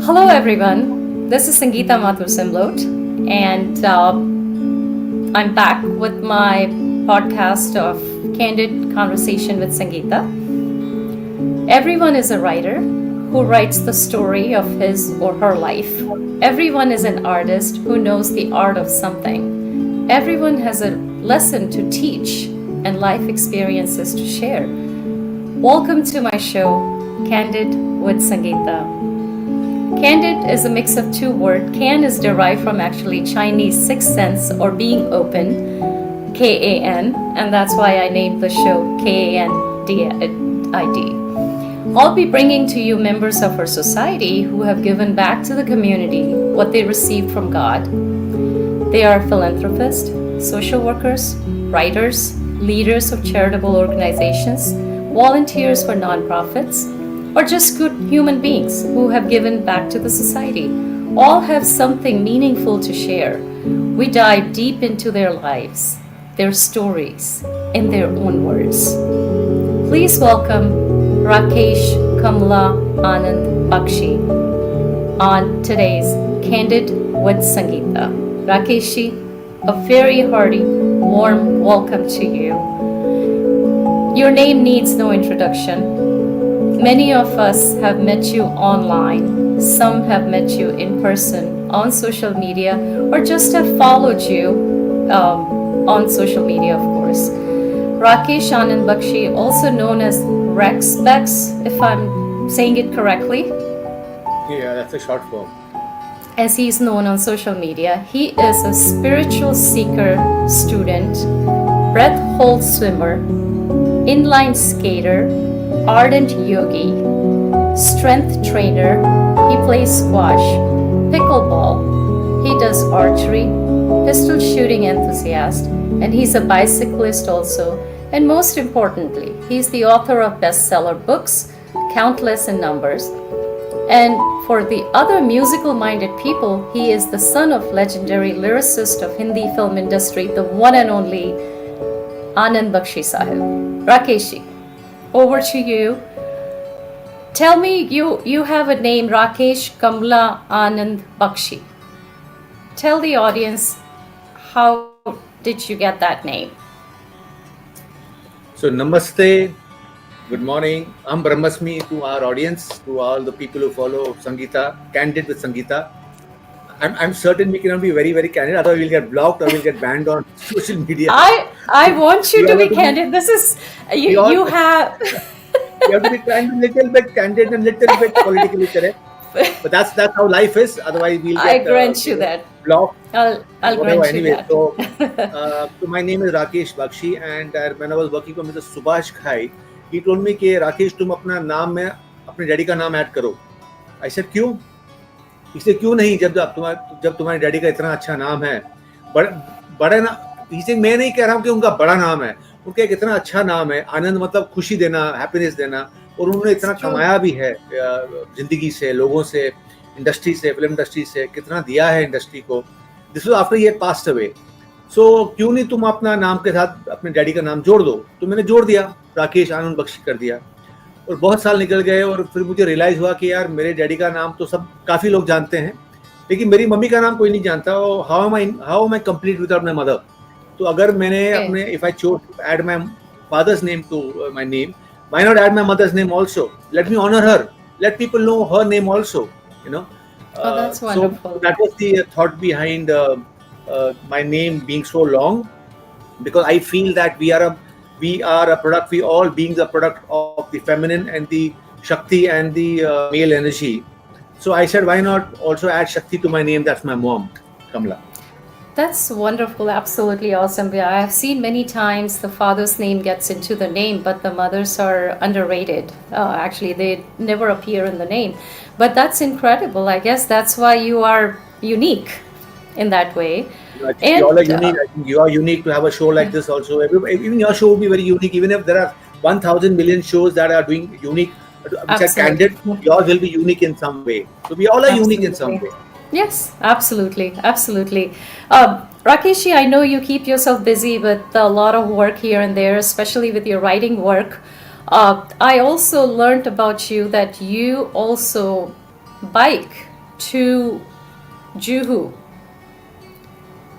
Hello, everyone. This is Sangeeta Simlot, and I'm back with my podcast of Candid Conversation with Sangeeta. Everyone is a writer who writes the story of his or her life. Everyone is an artist who knows the art of something. Everyone has a lesson to teach and life experiences to share. Welcome to my show, Candid with Sangeeta. Candid is a mix of two words. Can is derived from actually Chinese sixth sense or being open, K-A-N, and that's why I named the show K-A-N-D-I-D. I'll be bringing to you members of our society who have given back to the community what they received from God. They are philanthropists, social workers, writers, leaders of charitable organizations, volunteers for nonprofits, or just good human beings who have given back to the society. All have something meaningful to share. We dive deep into their lives, their stories, in their own words. Please welcome Rakesh Kamla Anand Bakshi on today's Candid with Sangeeta. Rakeshi, a very hearty, warm welcome to you. Your name needs no introduction. Many of us have met you online. Some have met you in person on social media or just have followed you on social media, of course. Rakesh Anand Bakshi, also known as Rex Bex, if I'm saying it correctly. Yeah, that's a short form. As he's known on social media, he is a spiritual seeker student, breath hold swimmer, inline skater, ardent yogi, strength trainer. He plays squash, pickleball. He does archery, pistol shooting enthusiast, and he's a bicyclist also. And most importantly, he's the author of bestseller books, countless in numbers. And for the other musical-minded people, he is the son of legendary lyricist of Hindi film industry, the one and only Anand Bakshi Sahib. Rakeshi, over to you. Tell me, you have a name, Rakesh Kamla Anand Bakshi. Tell the audience, how did you get that name? So, namaste, good morning. I'm Brahmasmi to our audience, to all the people who follow Sangeeta, Candid with Sangeeta. I'm certain we cannot be very, very candid, otherwise we'll get blocked or we'll get banned on social media. I want you to be candid. This is, you have... You have to be kind of little bit candid and little bit politically correct. But that's how life is. Otherwise, we'll get I grant you that. Blocked. I'll grant you that. So my name is Rakesh Bakshi, and when I was working for Mr. Subhash Khai, he told me कि राकेश तुम अपना नाम में अपने daddy का नाम add करो. I said क्यों? इसे क्यों नहीं जब तुम्हारे डैडी का इतना अच्छा नाम है, बड़ा ना, इसे मैं नहीं कह रहा हूँ कि उनका बड़ा नाम है, उनका एक इतना अच्छा नाम है, आनंद मतलब खुशी देना, हैप्पीनेस देना, और उन्होंने इतना कमाया भी है जिंदगी से, लोगों से, इंडस्ट्री से, फिल्म इंडस्ट्री से, कितना दिया है इंडस्ट्री को. This was after he had passed away. So क्यों नहीं तुम अपना नाम के साथ अपने डैडी का नाम जोड़ दो. तो मैंने जोड़ दिया, राकेश आनंद बख्शी कर दिया, और बहुत साल निकल गए और फिर मुझे रियलाइज हुआ कि यार मेरे डैडी का नाम तो सब काफ़ी लोग जानते हैं, लेकिन मेरी मम्मी का नाम कोई नहीं जानता. How am I complete without my mother. तो अगर मैंने अपने if I chose add my father's name to my name, why not add my mother's name also? Let me honor her. Let people know her name also. You know. That's wonderful. So that was the thought behind my name being so long, because I feel that we are a product. We all beings are a product of the feminine and the Shakti and the male energy. So I said, why not also add Shakti to my name? That's my mom, Kamla. That's wonderful, absolutely awesome. Yeah, I have seen many times the father's name gets into the name, but the mothers are underrated. Actually, they never appear in the name. But that's incredible. I guess that's why you are unique in that way. You all are unique. I think you are unique to have a show like this also. Even your show will be very unique. Even if there are 1,000 million shows that are doing unique, which are candid, yours will be unique in some way. So we all are unique in some way. Yes, absolutely. Rakeshi, I know you keep yourself busy with a lot of work here and there, especially with your writing work. I also learned about you that you also bike to Juhu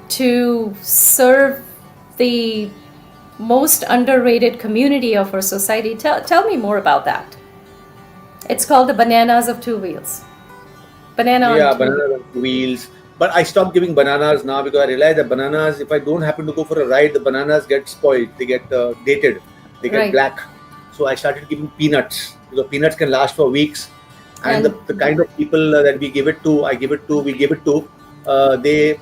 to serve the most underrated community of our society. Tell me more about that. It's called the Bananas of Two Wheels. Banana on Yeah, two. bananas on two wheels. But I stopped giving bananas now because I realized that bananas, if I don't happen to go for a ride, the bananas get spoiled. They get dated. They get Right. black. So I started giving peanuts because peanuts can last for weeks. And And the kind of people that we give it to, we give it to, they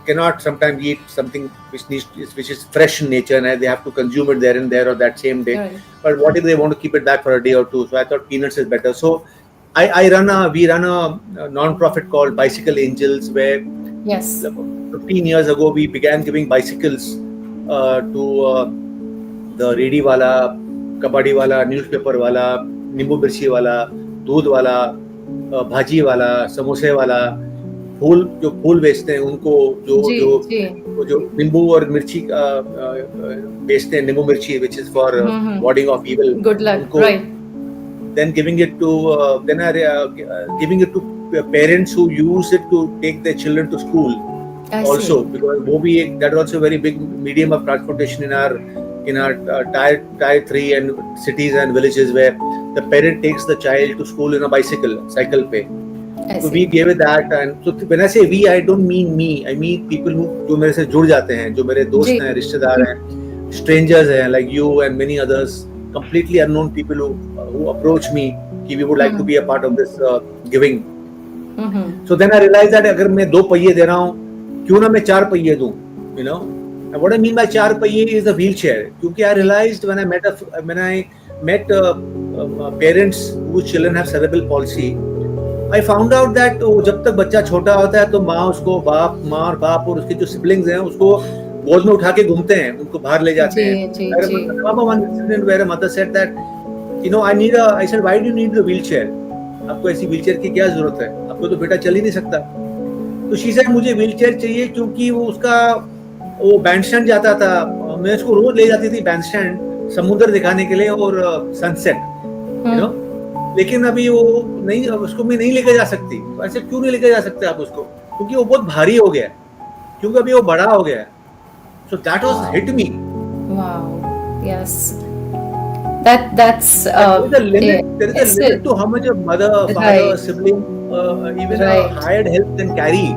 cannot sometimes eat something which is fresh in nature, and they have to consume it there and there or that same day. right. But what if they want to keep it back for a day or two? So I thought peanuts is better. So we run a non-profit called Bicycle Angels, where Yes. 15 years ago we began giving bicycles to the ready वाला, कबाड़ी वाला, newspaper वाला, नींबू मिर्ची वाला, दूध वाला, भाजी वाला, समोसे वाला, जो फूल बेचते हैं उनको, जी, जो जी. जो नींबू और मिर्ची बेचते हैं, नींबू मिर्ची which is for warding off evil, Good luck. उनको, Right. then giving it to giving it to parents who use it to take their children to school I also, see. because that is also a very big medium of transportation in our tier 3 and cities and villages, where the parent takes the child to school in a cycle pay. I So see. we gave it that, and so when I say we, I don't mean me. I mean people who जो मेरे से जुड़ जाते हैं, जो मेरे दोस्त जी. हैं, रिश्तेदार हैं, strangers हैं, like you and many others, completely unknown people who approach me कि we would like to be a part of this giving. Mm-hmm. So then I realized that अगर मैं 2 पहिए दे रहा हूँ, क्यों ना मैं 4 पहिए दूँ, you know. And what I mean by 4 पहिए is the wheelchair. क्योंकि I realized when I met parents whose children have cerebral palsy, I found out that जब तक बच्चा छोटा होता है तो माँ और बाप और उसके जो siblings हैं उसको गोद में उठा के घूमते हैं, उनको बाहर ले जाते हैं. जी. I remember one incident where a mother said that, I said, why do you need the wheelchair? आपको ऐसी wheelchair की क्या जरूरत है? आपको तो बेटा चल ही नहीं सकता. तो she said मुझे wheelchair चाहिए क्योंकि वो बैंडस्टैंड जाता था, मैं उसको रोज ले जाती थी बैंडस्टैंड समुद्र दिखाने के लिए और सनसेट, लेकिन अभी वो नहीं, उसको मैं नहीं लेकर जा सकती. ऐसे क्यों नहीं लेकर जा सकते आप उसको? क्योंकि वो बहुत भारी हो गया है, क्योंकि अभी वो बड़ा हो गया है. So that was hit me. Wow. Yes. That's there is a limit to how much a mother, father, right. sibling, even Right. a hired help can carry.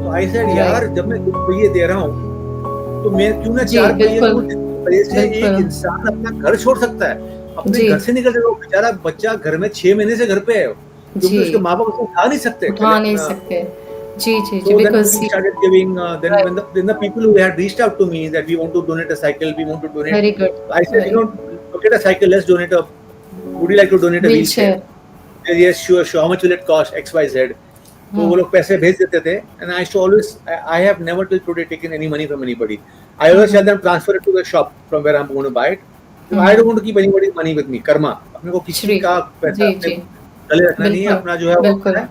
So I said, यार जब मैं 2 पहिए दे रहा हूँ तो मैं क्यों ना 4 पहिए दूं, जिसकी वजह से एक इंसान अपना घर छोड़ सकता है, अपने घर से निकल जाएगा. बेचारा बच्चा घर में 6 महीने से घर पे है, क्योंकि उसके माँ बाप उसको उठा नहीं सकते. जी. So then we started giving. Then the people who had reached out to me that we want to donate a cycle, we want to donate. Very good. I said, forget a cycle, let's donate a. Would you like to donate a wheelchair? Yes, sure. How much will it cost? X, Y, Z. तो वो लोग पैसे भेज देते थे, and I used to always. I have never till today taken any money from anybody. I always tell them transfer it to the shop from where I'm going to buy it. I don't want to keep anybody's money with me. Karma, अपने को किसी का पैसा अपने गले रखना नहीं है, अपना जो है वो है.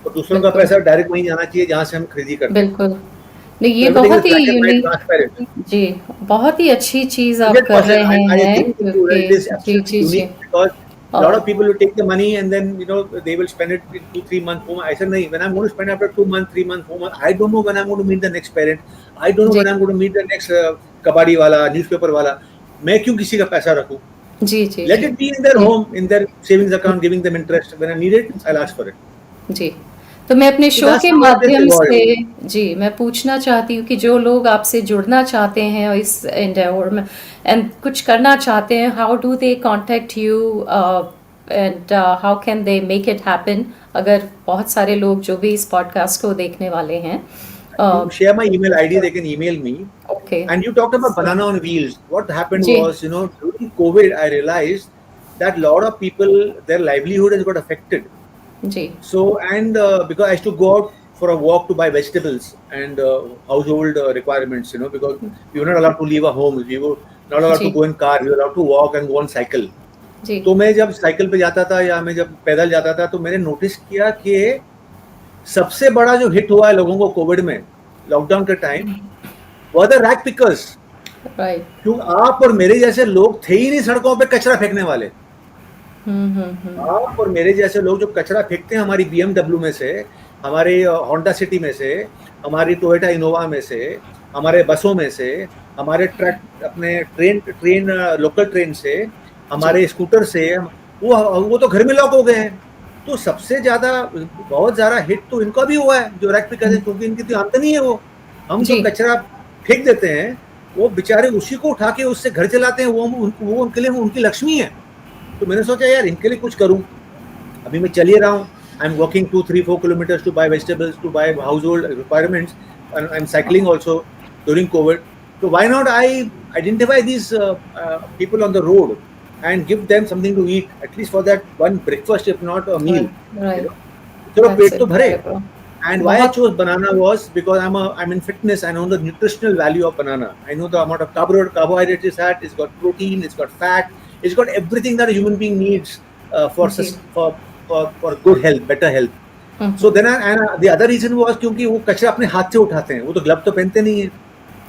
और दूसरों का पैसा डायरेक्ट वहीं जाना चाहिए जहाँ से हम खरीदी करते हैं. बिल्कुल. नहीं, ये बहुत ही यूनिक, जी, बहुत ही अच्छी चीज आप कर रहे हैं. जी. A lot of people will take the money and then they will spend it in 2-3 months. I said, no, when I'm going to spend after 2 months, 3 months, 4 months, I don't know when I'm going to meet the next parent. I don't know when I'm going to meet the next kabadi wala, newspaper wala. मैं क्यों किसी का पैसा रखूं? जी. Let it be in their home, in their savings account, giving them interest. When I need it, I'll ask for it. जी. तो मैं अपने show के माध्यम से जी मैं पूछना चाहती हूँ कि जो लोग आपसे जुड़ना चाहते हैं और इस एंडेवर में एंड कुछ करना चाहते हैं, how do they contact you and how can they make it happen? अगर बहुत सारे लोग जो भी इस पॉडकास्ट को देखने वाले हैं, share my email ID, they can email me. Okay. And you talked about banana on wheels. What happened was, during COVID, I realized that a lot of people, their livelihood has got affected. So, and because I used to go out for a walk to buy vegetables and household requirements, because we were not allowed to leave our homes, we were not allowed to go in car, we were allowed to walk and go on cycle. तो मैं जब cycle पे जाता था या मैं जब पैदल जाता था तो मैंने नोटिस किया कि सबसे बड़ा जो हिट हुआ है लोगों को कोविड में, लॉकडाउन के time, were the rag pickers. Right. क्यों आप और मेरे जैसे लोग थे ही नहीं सड़कों पे कचरा फेंकने वाले। आप और मेरे जैसे लोग जो कचरा फेंकते हैं हमारी BMW में से, हमारे होंडा सिटी में से, हमारी टोयोटा इनोवा में से, हमारे बसों में से, हमारे ट्रक अपने ट्रेन लोकल ट्रेन से, जी। हमारे स्कूटर से, वो तो घर में लॉक हो गए हैं। तो सबसे ज्यादा बहुत ज्यादा हिट तो इनका भी हुआ है जो रैक पिकर है, क्योंकि इनकी तो आमदनी है वो। हम जो जी। कचरा फेंक देते हैं वो बेचारे उसी को उठा के उससे घर चलाते हैं, वो उनके लिए उनकी लक्ष्मी है। तो मैंने सोचा यार इनके लिए कुछ करूं। अभी मैं चल ही रहा हूँ, I am walking 2-3-4 kilometres to buy vegetables, to buy household requirements, and I'm cycling also during COVID. So why not I identify these people on the road and give them something to eat, at least for that one breakfast, if not a meal. You right. know, चलो that's पेट तो भरे। Incredible. And why I बहुत। chose banana was because I'm in fitness. I know the nutritional value of banana. I know the amount of carbohydrates it's had. It's got protein. It's got fat. It's got everything that a human being needs for जी। for good health, better health. So then the other reason was क्योंकि वो कचरा अपने हाथ से उठाते हैं, वो तो ग्लव तो पहनते नहीं है।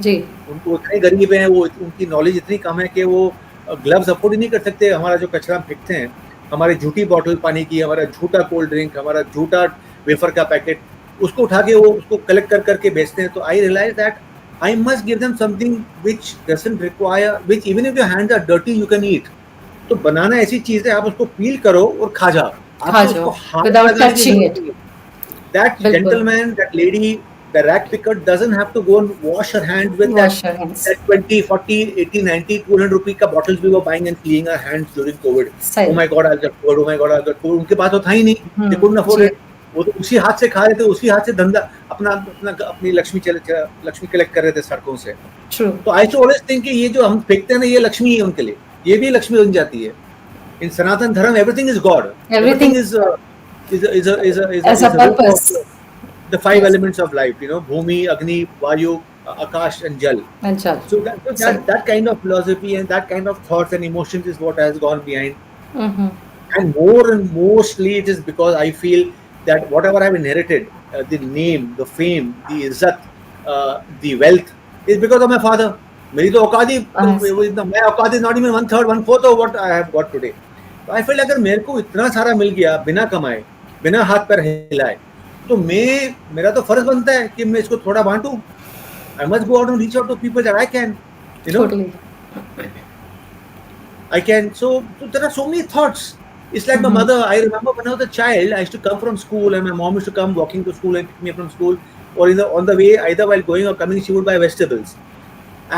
जी। उनको इतने गरीब हैं, वो उनकी नॉलेज इतनी कम है कि वो ग्लव्स अफोर्ड ही नहीं कर सकते। हमारा जो कचरा हम फेंकते हैं, हमारी झूठी बॉटल पानी की, हमारा झूठा कोल्ड ड्रिंक, हमारा झूठा वेफर का पैकेट, उसको उठा के वो उसको कलेक्ट कर करके बेचते हैं। तो I realize that I must give them something which doesn't require, which even if your hands are dirty you can eat. तो बनाना ऐसी चीज है, आप उसको पील करो और खा जाओ, खा आपको जाओ उसको हाथ विदाउट लगाने की टचिंग जरूरत इट। नहीं है। That बिल्कुल। gentleman, that lady, the rack picker doesn't have to go and wash her hands with wash your hands. that 20, 40, 80, 90, 200 rupee का bottles we were buying and cleaning our hands during COVID. Oh सही। my God, I've got COVID. Oh my God, I've got COVID. उनके पास तो था ही नहीं, they couldn't afford ji. it. वो तो उसी हाथ से खा रहे थे, उसी हाथ से धंधा अपनी लक्ष्मी कलेक्ट कर रहे थे सड़कों से। ट्रू। तो आई ऑलवेज थिंक कि ये जो हम फेंकते हैं ना, ये लक्ष्मी है उनके लिए, ये भी लक्ष्मी बन जाती है। In Sanatan Dharma, everything is God. Everything Is as a a root of purpose. the five yes. elements of life. You know, Bhumi, Agni, Vayu, Akash, and Jal. चल। So that kind of philosophy and that kind of thoughts and emotions is what has gone behind. सही। And more and mostly it is because I feel that whatever I've inherited, the name, the fame, the izzat, the wealth, is because of my father. मेरी तो औकात ही मैं औकात is not even 1/3, 1/4 of what I have got today. तो I feel अगर मेरे को इतना सारा मिल गया बिना कमाए, बिना हाथ पैर हिलाए, तो मेरा तो फर्ज बनता है कि मैं इसको थोड़ा बांटूं। I must go out and reach out to people that I can, you know. Totally. I can. So there are so many thoughts. It's like my mother. I remember when I was a child, I used to come from school, and my mom used to come walking to school and pick me up from school, or on the way, either while going or coming, she would buy vegetables.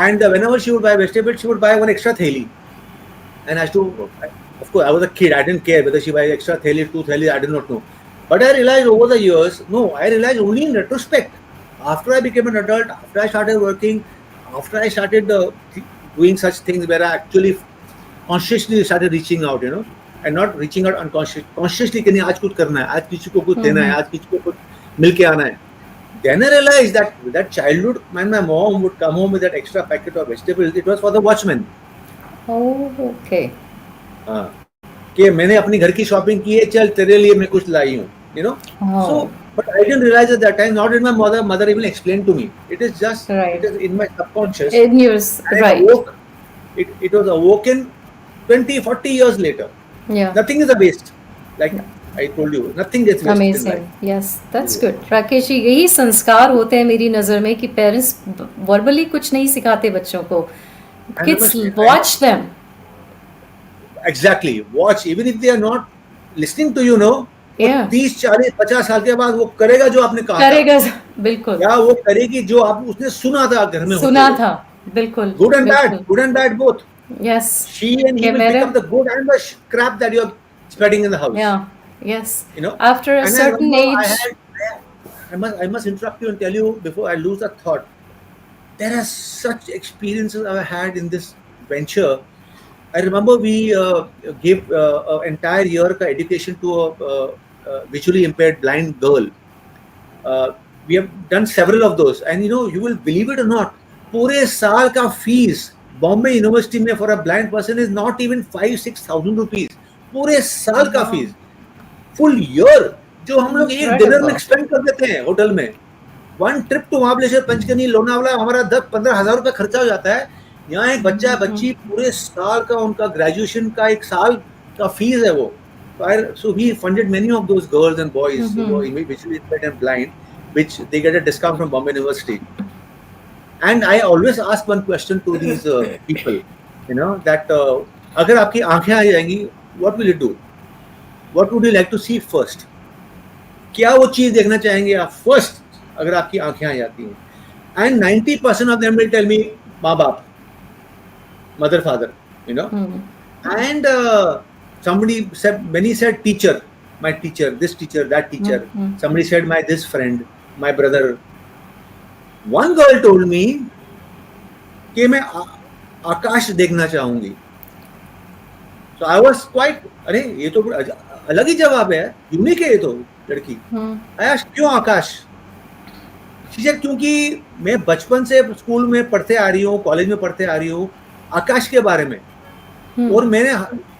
And whenever she would buy vegetables, she would buy one extra theli. And I used to, of course, I was a kid. I didn't care whether she buys extra theli, 2 theli. I did not know. But I realized over the years, no, I realized only in retrospect. After I became an adult, after I started working, after I started doing such things where I actually consciously started reaching out, you know, and not reaching out consciously कि नहीं आज कुछ करना है, आज किसी को कुछ देना है, आज किसी को कुछ मिलके आना है. Then I realized that childhood, when my mom would come home with that extra packet of vegetables, it was for the watchman. Oh, okay. हाँ, कि मैंने अपनी घर की शॉपिंग की है, चल तेरे लिए मैं कुछ लाई हूँ, you know. So, but I didn't realize at that time. Nor did my mother even explain to me. It is just Right. it is in my subconscious. In yours, And right. It was awoken 20, 40 years later. Yeah. Nothing is a waste. Like I told you, nothing gets wasted in Amazing. life. Yes, that's good. Rakesh ji, यही संस्कार होते हैं मेरी नज़र में कि parents verbally कुछ नहीं सिखाते बच्चों को. Kids watch them. Exactly. Watch, even if they are not listening to you, no. Yeah. 30, 40, 50 साल के बाद वो करेगा जो आपने कहा करेगा, बिल्कुल. या वो करेगी जो आप उसने सुना था घर में. सुना था, बिल्कुल. Good and bad both. Yes. She and he will pick up the good and the crap that you're spreading in the house. Yeah. Yes. You know. After a certain age. I must interrupt you and tell you before I lose that thought. There are such experiences I've had in this venture. I remember we gave an entire year ka education to a visually impaired blind girl. We have done several of those, and you know, you will believe it or not, पूरे साल का fees Bombay University में for a blind person is not even 5,000-6,000 rupees. पूरे साल का fees, full year जो हम लोग एक डिनर में एक्सपेंड कर देते हैं होटल में. One trip to Mahabaleshwar, Panchgani, Lonavala हमारा 10-15 हज़ार रुपए खर्चा हो जाता है. यहाँ एक बच्चा बच्ची पूरे साल का उनका ग्रेजुएशन का एक साल का फीस है वो. So he funded many of those girls and boys who were visually impaired and blind, which they get a discount from Bombay University. And I always ask one question to these people, that अगर आपकी आंखें आ जाएंगी, what will you do? What would you like to see first? क्या वो चीज देखना चाहेंगे आप फर्स्ट अगर आपकी आंखें आ जाती हैं? And 90% of them will tell me माँ बाप, mother, father, and somebody said, many said teacher, my teacher, this teacher, that teacher. Somebody said my this friend, my brother. One girl told me कि मैं आकाश देखना चाहूंगी. So I was quite, अरे ये तो अलग ही जवाब है, यूनिक है ये तो लड़की. I asked, क्यों आकाश? She said, क्योंकि मैं बचपन से स्कूल में पढ़ते आ रही हूँ, कॉलेज में पढ़ते आ रही हूँ आकाश के बारे में, और मैंने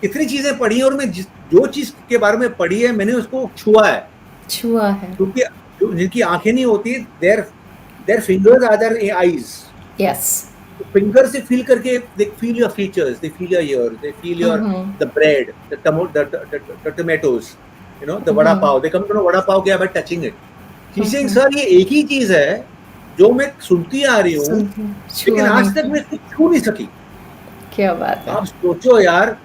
इतनी चीजें पढ़ी और मैं जो चीज के बारे में पढ़ी है मैंने उसको छुआ है. क्योंकि जिनकी आंखें नहीं होती, their fingers are their eyes. Yes. Finger से feel करके they feel your features, they feel your ears, they feel your the bread, the tomatoes, the vada pav. They come to know vada pav क्या by touching it. She's saying, sir, ये एक ही चीज है जो मैं सुनती आ रही हूँ, लेकिन आज तक मैं इसको छू नहीं सकी. क्या बात है. आप सोचो यार,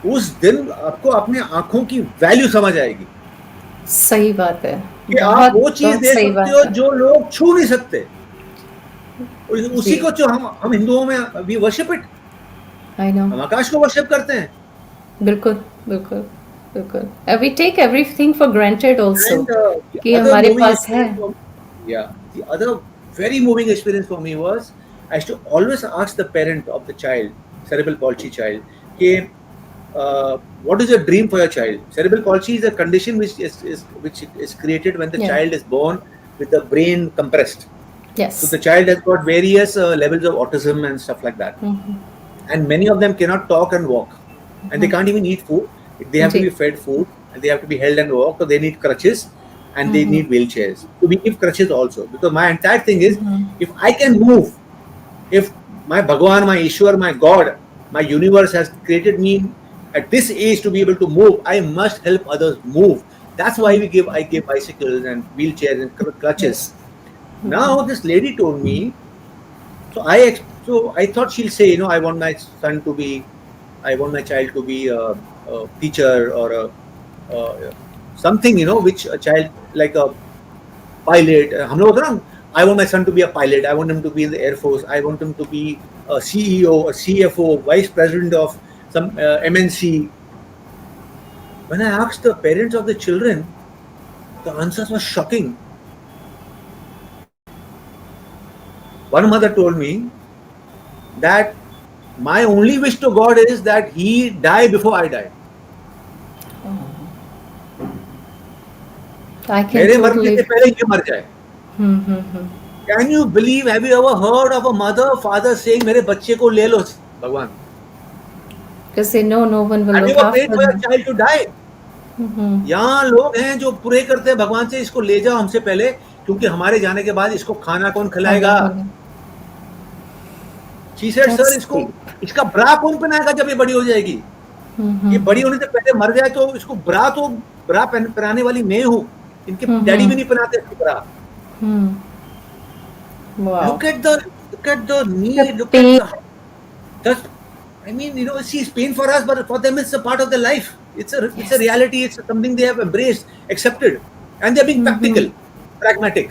उस दिन आपको अपने आंखों की वैल्यू समझ आएगी. सही बात है कि आप वो चीज दे सकते हो जो लोग छू नहीं सकते. उसी को जो हम हिंदुओं में we worship it. I know. हम आकाश को वर्शिप करते हैं. बिल्कुल बिल्कुल बिल्कुल. We take everything for granted also. कि हमारे पास है. Yeah. The other very moving experience for me was I used to always ask the parent of the child, cerebral palsy child, कि what is your dream for your child? Cerebral palsy is a condition which is created when the child is born with the brain compressed. Yes. So the child has got various levels of autism and stuff like that. And many of them cannot talk and walk. And they can't even eat food. They have to be fed food, and they have to be held and walk, so they need crutches and they need wheelchairs. So we give crutches also, because my entire thing is, if I can move, if my Bhagwan, my Ishwar, my God, my universe has created me at this age to be able to move, I must help others move. That's why I give bicycles and wheelchairs and crutches. Now this lady told me, so I thought she'll say, I want my child to be a teacher or something, which a child, like a pilot. I want my son to be a pilot. I want him to be in the Air Force. I want him to be a CEO, a CFO, vice president of some MNC. When I asked the parents of the children, the answers were shocking. One mother told me that my only wish to God is that he die before I die. मेरे मरने से पहले ये मर जाए. Can you believe? Have you ever heard of a mother, father saying, मेरे बच्चे को ले लो भगवान? Because they know no one will look after them. And you were prayed for your child to die. यहाँ लोग हैं जो प्रे करते हैं भगवान से, इसको ले जाओ हमसे पहले, क्योंकि हमारे जाने के बाद इसको खाना कौन खिलाएगा? She said, sir, इसका ब्रा कौन पहनाएगा जब ये बड़ी हो जाएगी? ये बड़ी होने से पहले मर जाए तो इसको ब्रा पहनाने वाली मैं हूँ. इनके डैडी भी नहीं पहनाते इसको ब्रा. Look at the need. Look at the. I mean, it's pain for us, but for them it's a part of their life. It's a reality. It's something they have embraced, accepted, and they're being practical, pragmatic.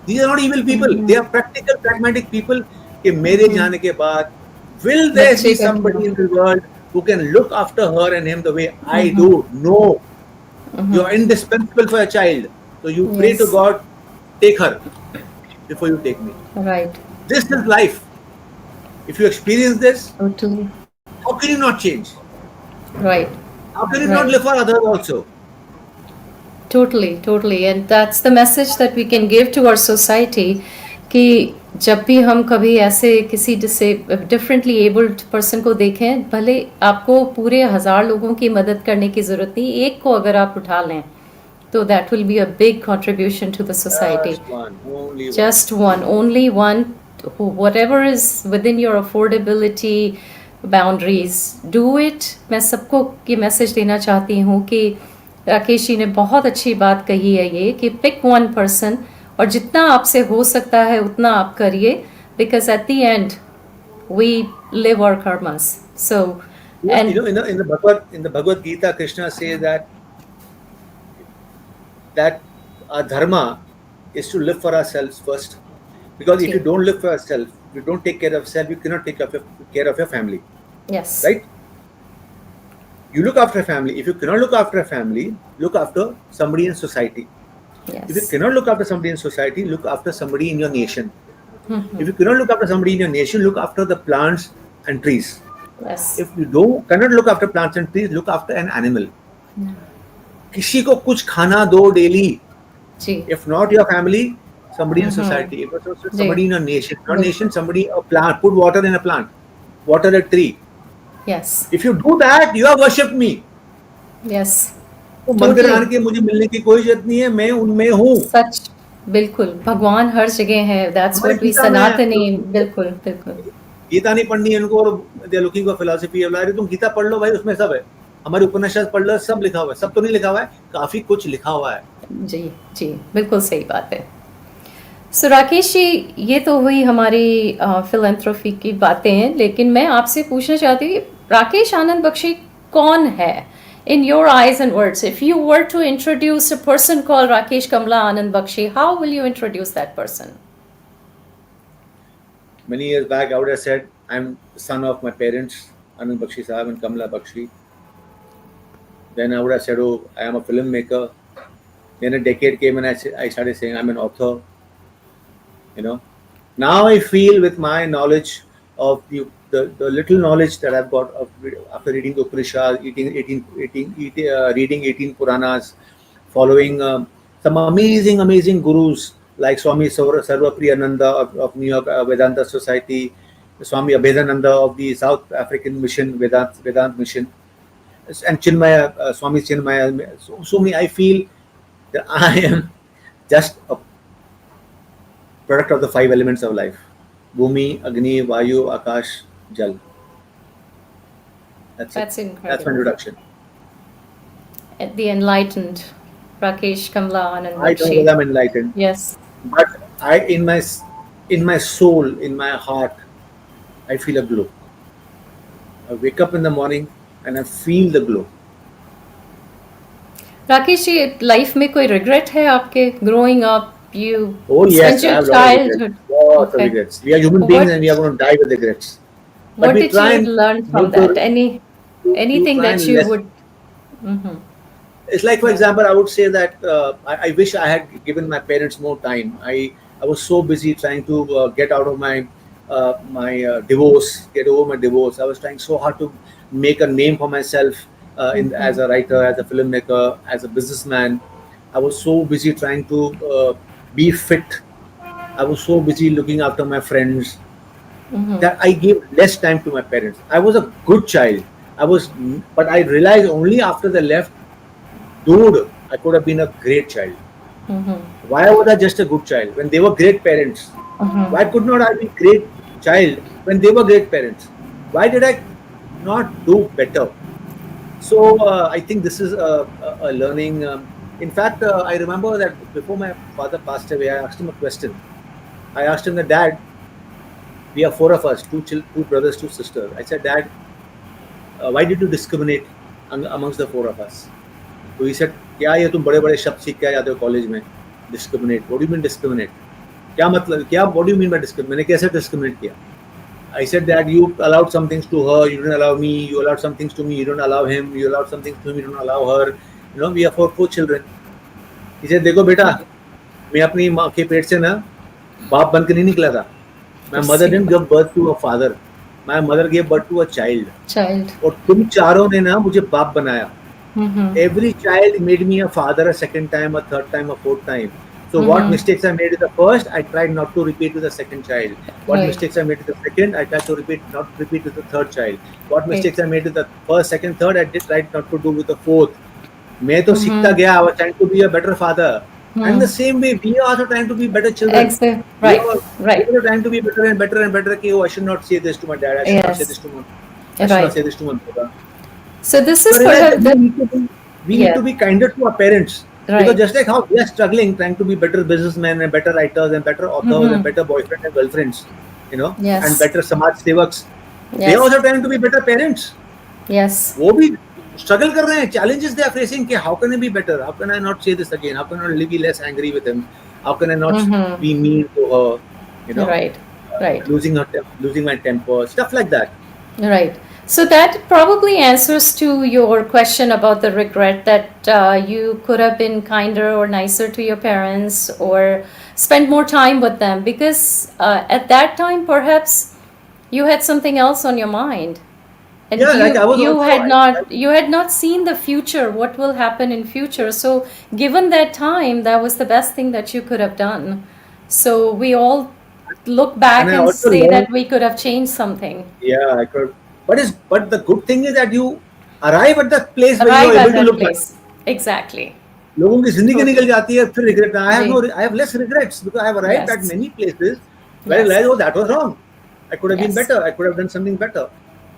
These are not evil people. They are practical, pragmatic people. कि मेरे जाने के बाद will there be somebody in the world who can look after her and him the way I do? No. You are indispensable for a child. So you pray to God, take her before you take me. Right. This is life. If you experience this, totally. How can you not change? Right. How can you not live for others also? Totally. And that's the message that we can give to our society कि जब भी हम कभी ऐसे किसी differently abled person को देखें, भले आपको पूरे 1000 लोगों की मदद करने की ज़रूरत नहीं, एक को अगर आप उठा लें तो that will be a big contribution to the society. Just one, only one. whatever is within your affordability boundaries, do it. मैं सबको ये मैसेज देना चाहती हूँ कि राकेश जी ने बहुत अच्छी बात कही है ये कि पिक वन पर्सन और जितना आपसे हो सकता है उतना आप करिए, because at the end we live our karmas. So Yeah, and in the Bhagavad Gita, Krishna says that our dharma is to live for ourselves first, because if you don't live for yourself, you don't take care of yourself, you cannot take care of your family. yes, Right? You look after a family. If you cannot look after a family, look after somebody in society. yes, If you cannot look after somebody in society, look after somebody in your nation. If you cannot look after somebody in your nation, look after the plants and trees. yes, If you cannot look after plants and trees, look after an animal. किसी को कुछ खाना दो daily. Ji, If not your family, somebody in society. If not somebody in your nation, somebody a plant. Put water in a plant, water a tree. yes, If you do that, you have worshipped me. yes. तो मंदिर आने के मुझे मिलने की कोई जरूरत नहीं है, मैं उनमें हूँ. सच, बिल्कुल, भगवान हर जगह है. That's हमारी what we गीता में सनातनी, बिल्कुल बिल्कुल. गीता नहीं पढ़नी है उनको, और दे लुकिंग फॉर फिलॉसफी. अरे तुम गीता पढ़ लो भाई, उसमें सब है. हमारे उपनिषद पढ़ लो, सब लिखा हुआ है. सब तो नहीं लिखा हुआ है, काफी कुछ लिखा हुआ है. जी जी, बिल्कुल सही बात है. सो राकेश जी, ये तो हुई हमारी फिलैंथ्रोपी की बातें, लेकिन मैं आपसे पूछना चाहती हूँ राकेश आनंद बख्शी कौन है? In your eyes and words, if you were to introduce a person called Rakesh Kamla Anand Bakshi, how will you introduce that person? Many years back, I would have said, I'm the son of my parents, Anand Bakshi Sahab and Kamla Bakshi. Then I would have said, oh, I am a filmmaker. Then a decade came and I started saying, I'm an author. Now I feel with my knowledge of the little knowledge that I've got after reading the Upanishads, reading 18 Puranas, following some amazing gurus like Swami Sarvapriyananda of New York Vedanta Society, Swami Abhedananda of the South African Mission, Vedant Mission, and Chinmaya, Swami Chinmaya. So many, I feel that I am just a product of the 5 elements of life: Bhumi, Agni, Vayu, Akash, Jal. That's incredible. That's my introduction. The enlightened Rakesh Kamla Anand Bakshi. I don't know whether I'm enlightened. Yes. But in my soul, in my heart, I feel a glow. I wake up in the morning and I feel the glow. Rakesh ji, life में कोई regret है आपके? Growing up, you yes, spent your I have childhood. Lots of regrets. We are human beings and we are going to die with regrets. But What we did try you and learn from that? Anything try that and you less- would? It's like, for example, I would say that I wish I had given my parents more time. I was so busy trying to get out of my divorce, get over my divorce. I was trying so hard to make a name for myself as a writer, as a filmmaker, as a businessman. I was so busy trying to be fit. I was so busy looking after my friends that I gave less time to my parents. I was a good child. But I realized only after they left, dude, I could have been a great child. Why was I just a good child when they were great parents? Why could not I be great child when they were great parents? Why did I not do better? So I think this is a learning. In fact, I remember that before my father passed away, I asked him a question. I asked him, that, Dad, we are 4 of us, 2 brothers, 2 sisters. I said, Dad, why did you discriminate amongst the 4 of us? So he said, क्या ये तुम बड़े-बड़े शब्द सीख के आते हो college में? Discriminate. What do you mean discriminate? क्या मतलब? क्या? What do you mean by discriminate? मैंने कैसे discriminate किया? I said that you allowed some things to her, you didn't allow me. You allowed some things to me, you don't allow him. You allowed some things to him, you don't allow her. We are 4 children. He said, देखो बेटा, मैं अपनी माँ के पेट से ना बाप बन के नहीं निकला था. My mother didn't give birth to a father. My mother gave birth to a child. और तुम चारों ने ना मुझे बाप बनाया. Every child made me a father a second time, a third time, a fourth time. So what mistakes I made with the first, I tried not to repeat with the second child. What mistakes I made with the second, I tried to not repeat with the third child. What mistakes I made with the first, second, third, I tried not to do with the fourth. मैं तो सीखता गया. I was trying to be a better father. And the same way, we are also trying to be better children. Right, We right. are trying to be better and better and better. Okay, oh, I should not say this to my dad. I should not say Yes, this to my. I should not say right. this to my brother. So this So is I realize that perhaps, we need yeah, to be kinder to our parents, because right. just like how we are struggling trying to be better businessmen and better writers and better authors and better boyfriends and girlfriends, and Yes, better samaj sevaks, they are yes, also trying to be better parents. yes. वो भी struggle कर रहे हैं, challenges they are facing कि how can I be better, how can I not say this again, how can I be less angry with him, how can I not be mean to her, Right, right. losing my temper, stuff like that. Right. So that probably answers to your question about the regret that you could have been kinder or nicer to your parents or spent more time with them, because at that time perhaps you had something else on your mind, and Yeah, like I was you also, had not seen the future, what will happen in future. So given that time, that was the best thing that you could have done. So we all look and back I and also say learned. that we could have changed something. Yeah, I could. But the good thing is that you arrive at that place where you are Arrive able at to that look back. place. Exactly. लोगों की जिंदगी Totally. निकल जाती है, फिर regret. Ji. I have less regrets because I have arrived at Yes. many places where I Yes. realized, oh, that was wrong. I could have been Yes. better. I could have done something better.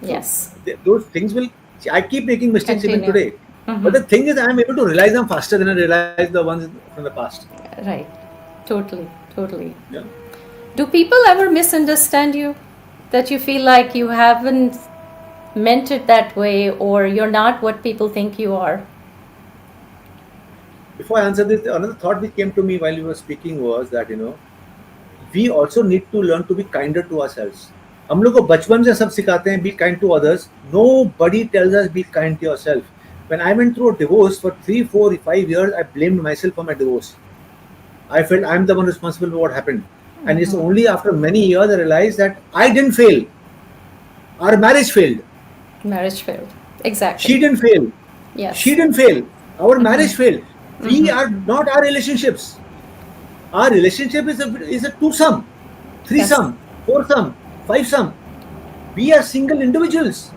So Yes. those things will. I keep making mistakes even Continue. today. But the thing is, I am able to realize them faster than I realize the ones from the past. Right. Totally. Totally. Yeah. Do people ever misunderstand you? That you feel like you haven't meant it that way, or you're not what people think you are? Before I answer this, another thought which came to me while you were speaking was that we also need to learn to be kinder to ourselves. हम लोग को बचपन से सब सिखाते हैं be kind to others. Nobody tells us be kind to yourself. When I went through a divorce for 3, 4, 5 years, I blamed myself for my divorce. I felt I'm the one responsible for what happened. And it's only after many years I realized that I didn't fail. Our marriage failed. Marriage failed. Exactly. She didn't fail. Yes. She didn't fail. Our marriage failed. We are not our relationships. Our relationship is a twosome, threesome, foursome, fivesome. We are single individuals.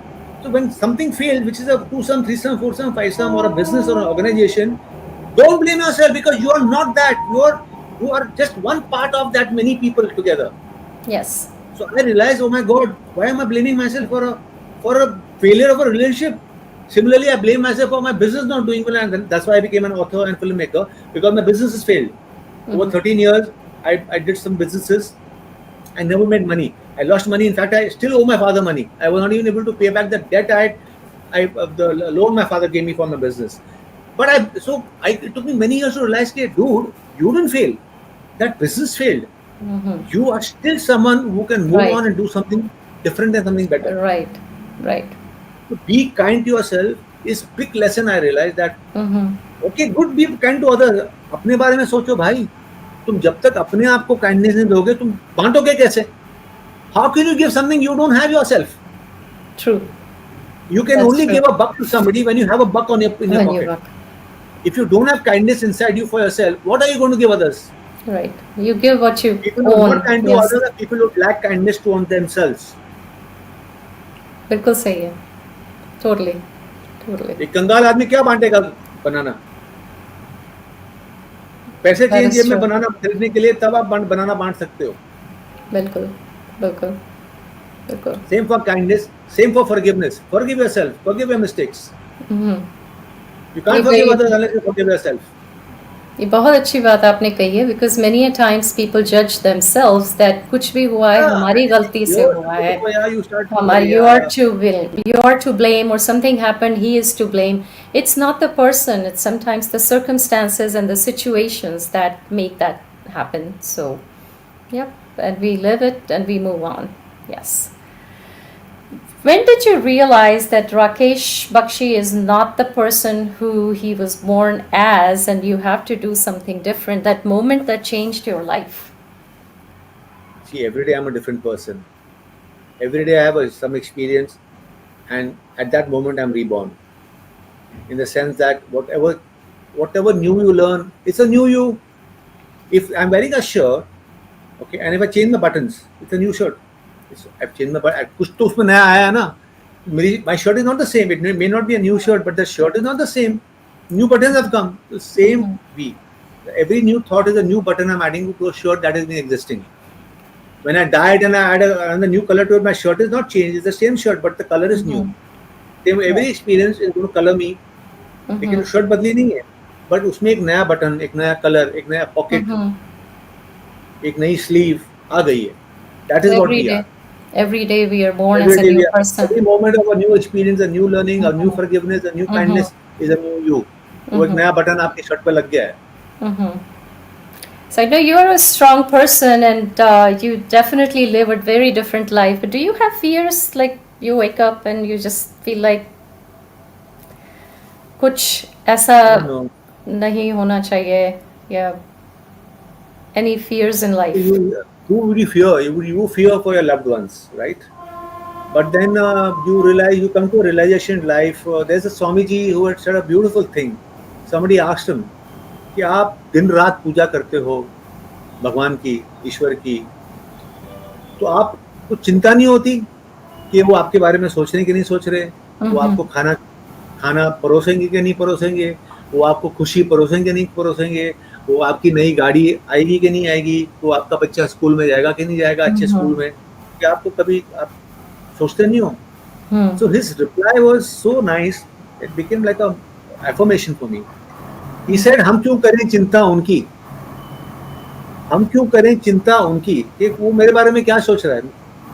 So when something fails, which is a twosome, threesome, foursome, fivesome, or a business or an organization, don't blame yourself, because you are not that. You are just one part of that many people together. Yes. So I realized, oh my God, why am I blaming myself for a failure of a relationship? Similarly, I blame myself for my business not doing well, and that's why I became an author and filmmaker, because my business has failed. Over 13 years, I did some businesses. I never made money. I lost money. In fact, I still owe my father money. I was not even able to pay back the debt the loan my father gave me for my business. But it took me many years to realize, dude, you didn't fail. That business failed. You are still someone who can move on and do something different and something better. Right. Right. To be kind to yourself is big lesson. I realized that. Okay, good, be kind to others. अपने बारे में सोचो भाई. तुम जब तक अपने आप को kindness नहीं दोगे, तुम बांटोगे कैसे? How can you give something you don't have yourself? True. You can only give a buck to somebody when you have a buck in your pocket. If you don't have kindness inside you for yourself, what are you going to give others? Right. You give what you people who are not kind to others are people who lack kindness to themselves. बिल्कुल सही है. Totally. Totally. एक कंगाल आदमी क्या बांटेगा बनाना? पैसे चाहिए जेब में बनाना खरीदने के लिए, तब आप बनाना बांट सकते हो. बिल्कुल. बिल्कुल. बिल्कुल. Same for kindness, same for forgiveness. Forgive yourself. Forgive your mistakes. You can't forgive others unless you forgive yourself. ये बहुत अच्छी बात आपने कही है, because many a times people judge themselves that कुछ भी हुआ है हमारी गलती से हुआ है, हमारी you are to blame, or something happened, he is to blame. It's not the person, it's sometimes the circumstances and the situations that make that happen. So yep, and we live it and we move on. Yes. When did you realize that Rakesh Bakshi is not the person who he was born as, and you have to do something different? That moment that changed your life? See, every day I'm a different person. Every day I have some experience, and at that moment I'm reborn. In the sense that whatever new you learn, it's a new you. If I'm wearing a shirt, okay, and if I change the buttons, it's a new shirt. I've changed my button. कुछ तो उसमें नया आया है ना. My shirt is not the same. It may not be a new shirt, but the shirt is not the same. New buttons have come. The same way. Every new thought is a new button I'm adding to a shirt that has been existing. When I dyed and I add another new color to it, my shirt is not changed. It's the same shirt, but the color is new. Same, every experience is going to color me. लेकिन shirt बदली नहीं है, but उसमें एक नया button, एक नया colour, एक नया पॉकेट, एक नई स्लीव आ गई है. That is what we are. Every day we are born as a new person. Every moment of a new experience, a new learning, a new forgiveness, a new kindness is a new you. वो एक नया button आपकी shirt पे लग गया है. So I know you are a strong person and you definitely live a very different life. But do you have fears, like you wake up and you just feel like कुछ ऐसा नहीं होना चाहिए, या any fears in life? Who would you fear? You fear for your loved ones, right? But then you realize, you come to a realization in life. There's a Swamiji who had said a beautiful thing. Somebody asked him कि आप दिन रात पूजा करते हो भगवान की, ईश्वर की, तो आप कुछ चिंता नहीं होती कि वो आपके बारे में सोच रहे कि नहीं सोच रहे, वो आपको खाना परोसेंगे कि नहीं परोसेंगे, वो आपको खुशी परोसेंगे नहीं परोसेंगे, वो आपकी नई गाड़ी आएगी कि नहीं आएगी, वो आपका बच्चा स्कूल में जाएगा कि नहीं जाएगा अच्छे स्कूल में, क्या आपको कभी आप सोचते नहीं हो? So his reply was so nice, it became like a affirmation for me. He said, हम क्यों करें चिंता उनकी, हम क्यों करें चिंता उनकी कि वो मेरे बारे में क्या सोच रहा है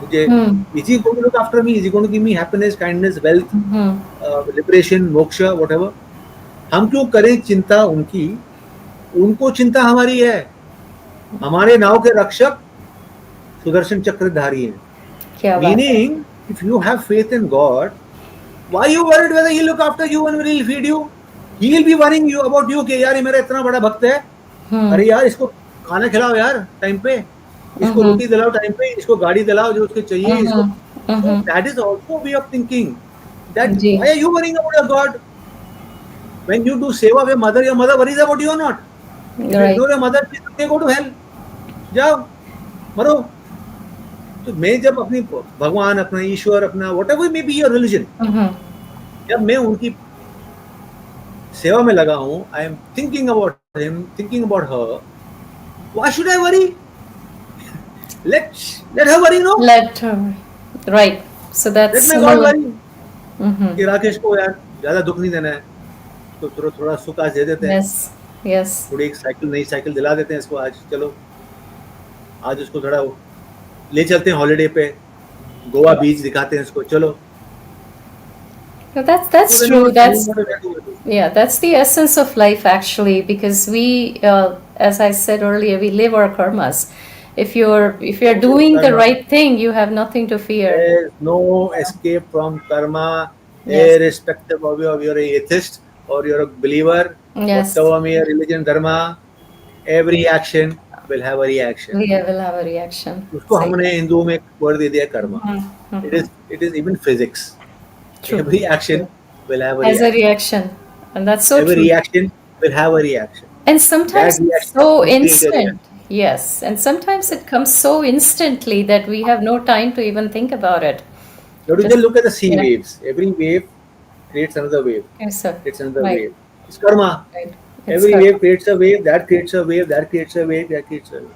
मुझे. Is he going to look after me? Is he going to give me happiness, kindness, wealth, liberation, moksha, whatever? हम क्यों करें चिंता उनकी, उनको चिंता हमारी है. हमारे नाव के रक्षक सुदर्शन चक्रधारी हैं. Meaning, if you have faith in God, why are you worried whether He'll look after you and will He'll feed you? He'll be worrying you about you कि यार ये मेरा इतना बड़ा भक्त है, अरे यार इसको खाना खिलाओ यार टाइम पे, इसको रोटी दिलाओ टाइम पे, इसको गाड़ी दिलाओ जो उसको चाहिए, इसको. So that is also a way of thinking. That why are you worrying about your God? When you do seva of your mother worries about you or not? If you ignore your mother, they go to hell. जाओ मरो. तो मैं जब अपनी भगवान, अपना ईश्वर, अपना whatever may be your religion, जब मैं उनकी सेवा में लगा हूँ, I am thinking about him, thinking about her. Why should I worry? Let her worry, no? Let her, right? So that's. Let my God worry. कि राकेश को यार ज़्यादा दुख नहीं देना है, तो थोड़ा सुख आज दे देते हैं. Yes. थोड़ी एक नई साइकिल दिला देते हैं इसको आज. चलो आज उसको थोड़ा ले चलते हैं हॉलिडे पे, गोवा बीच दिखाते हैं इसको. चलो. No, that's true. That's the essence of life actually, because we, as I said earlier, we live our karmas. If you're doing the right thing, you have nothing to fear. There's no escape from karma, irrespective of you're an atheist or you're a believer. Whatever may your religion, dharma, every action will have a reaction. We will have a reaction. उसको हमने हिंदू में word दे दिया karma. It is even physics. True. Every action will have a reaction. As a reaction, and that's so true. Every reaction will have a reaction. And sometimes it's so instant. Yes, and sometimes it comes so instantly that we have no time to even think about it. Now just look at the sea waves. Every wave creates another wave. Yes, sir. Creates another wave. It's karma. Right. Every wave creates a wave. That creates a wave. That creates a wave. That creates a wave.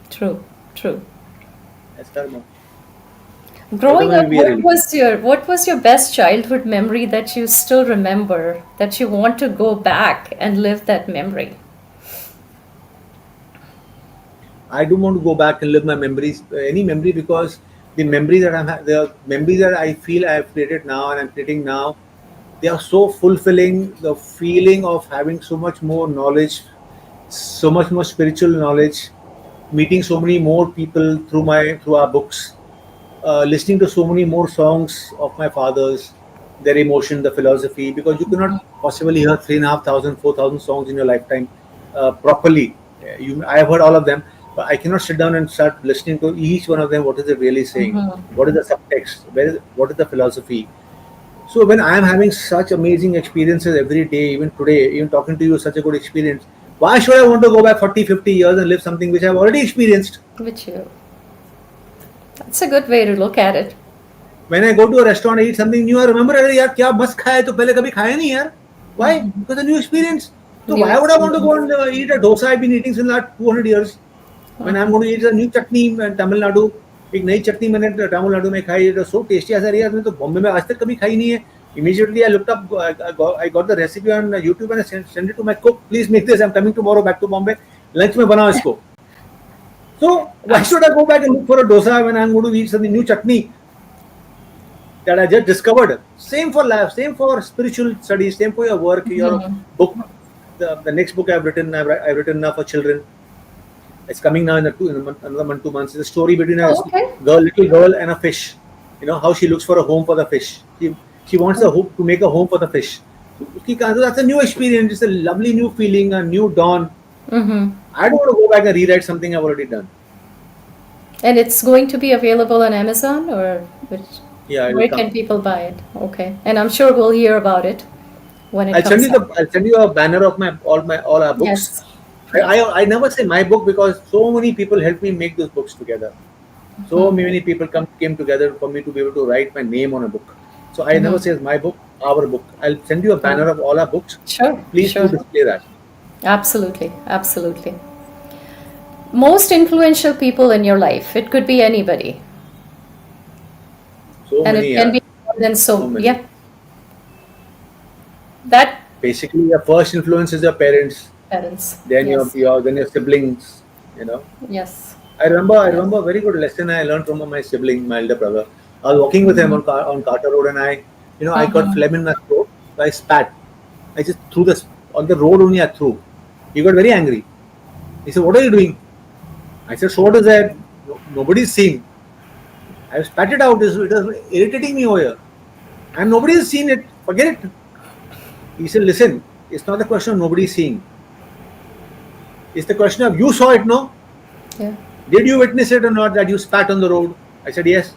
True. That's karma. Growing up, what was your best childhood memory that you still remember, that you want to go back and live that memory? I don't want to go back and live my memories, any memory, because the memories that I feel I have created now and I'm creating now, they are so fulfilling. The feeling of having so much more knowledge, so much more spiritual knowledge, meeting so many more people through our books, listening to so many more songs of my fathers, their emotion, the philosophy, because you cannot possibly hear 3,500, 4,000 songs in your lifetime properly. I have heard all of them, but I cannot sit down and start listening to each one of them. What is it really saying? What is the subtext? What is the philosophy? So when I am having such amazing experiences every day, even today, even talking to you, such a good experience, why should I want to go back 40, 50 years and live something which I have already experienced? That's a good way to look at it. When I go to a restaurant, I eat something new, I remember, अरे यार क्या मस्त खाया है, तो पहले कभी खाया नहीं यार. Why? Because a new experience. So New why would I want to go experience. and eat a dosa I've been eating since last 200 years? When I'm going to eat a new chutney in Tamil Nadu, एक नई चटनी मैंने तमिलनाडु में खाई, it was so tasty. ऐसा यार मैंने तो बॉम्बे में आज तक कभी खाई नहीं है. Immediately I looked up, I got the recipe on YouTube and I sent it to my cook. Please make this. I'm coming tomorrow back to Bombay. Lunch में बनाओ इसको. So why should I go back and look for a dosa when I'm going to eat some new chutney that I just discovered? Same for life, same for spiritual studies, same for your work, your book. The next book I've written now for children. It's coming now in another month, 2 months. It's a story between a little girl and a fish. You know how she looks for a home for the fish. She wants a hope to make a home for the fish. That's a new experience. It's a lovely new feeling, a new dawn. I don't want to go back and rewrite something I've already done. And it's going to be available on Amazon, or which? Yeah, where can people buy it? Okay, and I'm sure we'll hear about it when it comes out. I'll send you a banner of all our books. Yes. I never say my book because so many people helped me make those books together. So many people came together for me to be able to write my name on a book. So I never say it's my book, our book. I'll send you a banner of all our books. Sure. Please do display that. Absolutely. Absolutely. Most influential people in your life. It could be anybody. So And many. it can be more than so. many. Yeah. That Basically, your first influence is your parents. parents. Then Yes. then your siblings. You know. Yes. I remember a very good lesson I learned from my sibling, my elder brother. I was walking with him on Carter Road, and I got phlegm in my throat. So I spat. I just threw this on the road only. I threw. He got very angry. He said, "What are you doing?" I said, "So what is that? Nobody's seeing." I spat it out. It was irritating me over here, and nobody has seen it. Forget it. He said, "Listen, it's not the question of nobody seeing. It's the question of you saw it, no? Yeah. Did you witness it or not that you spat on the road?" I said, "Yes."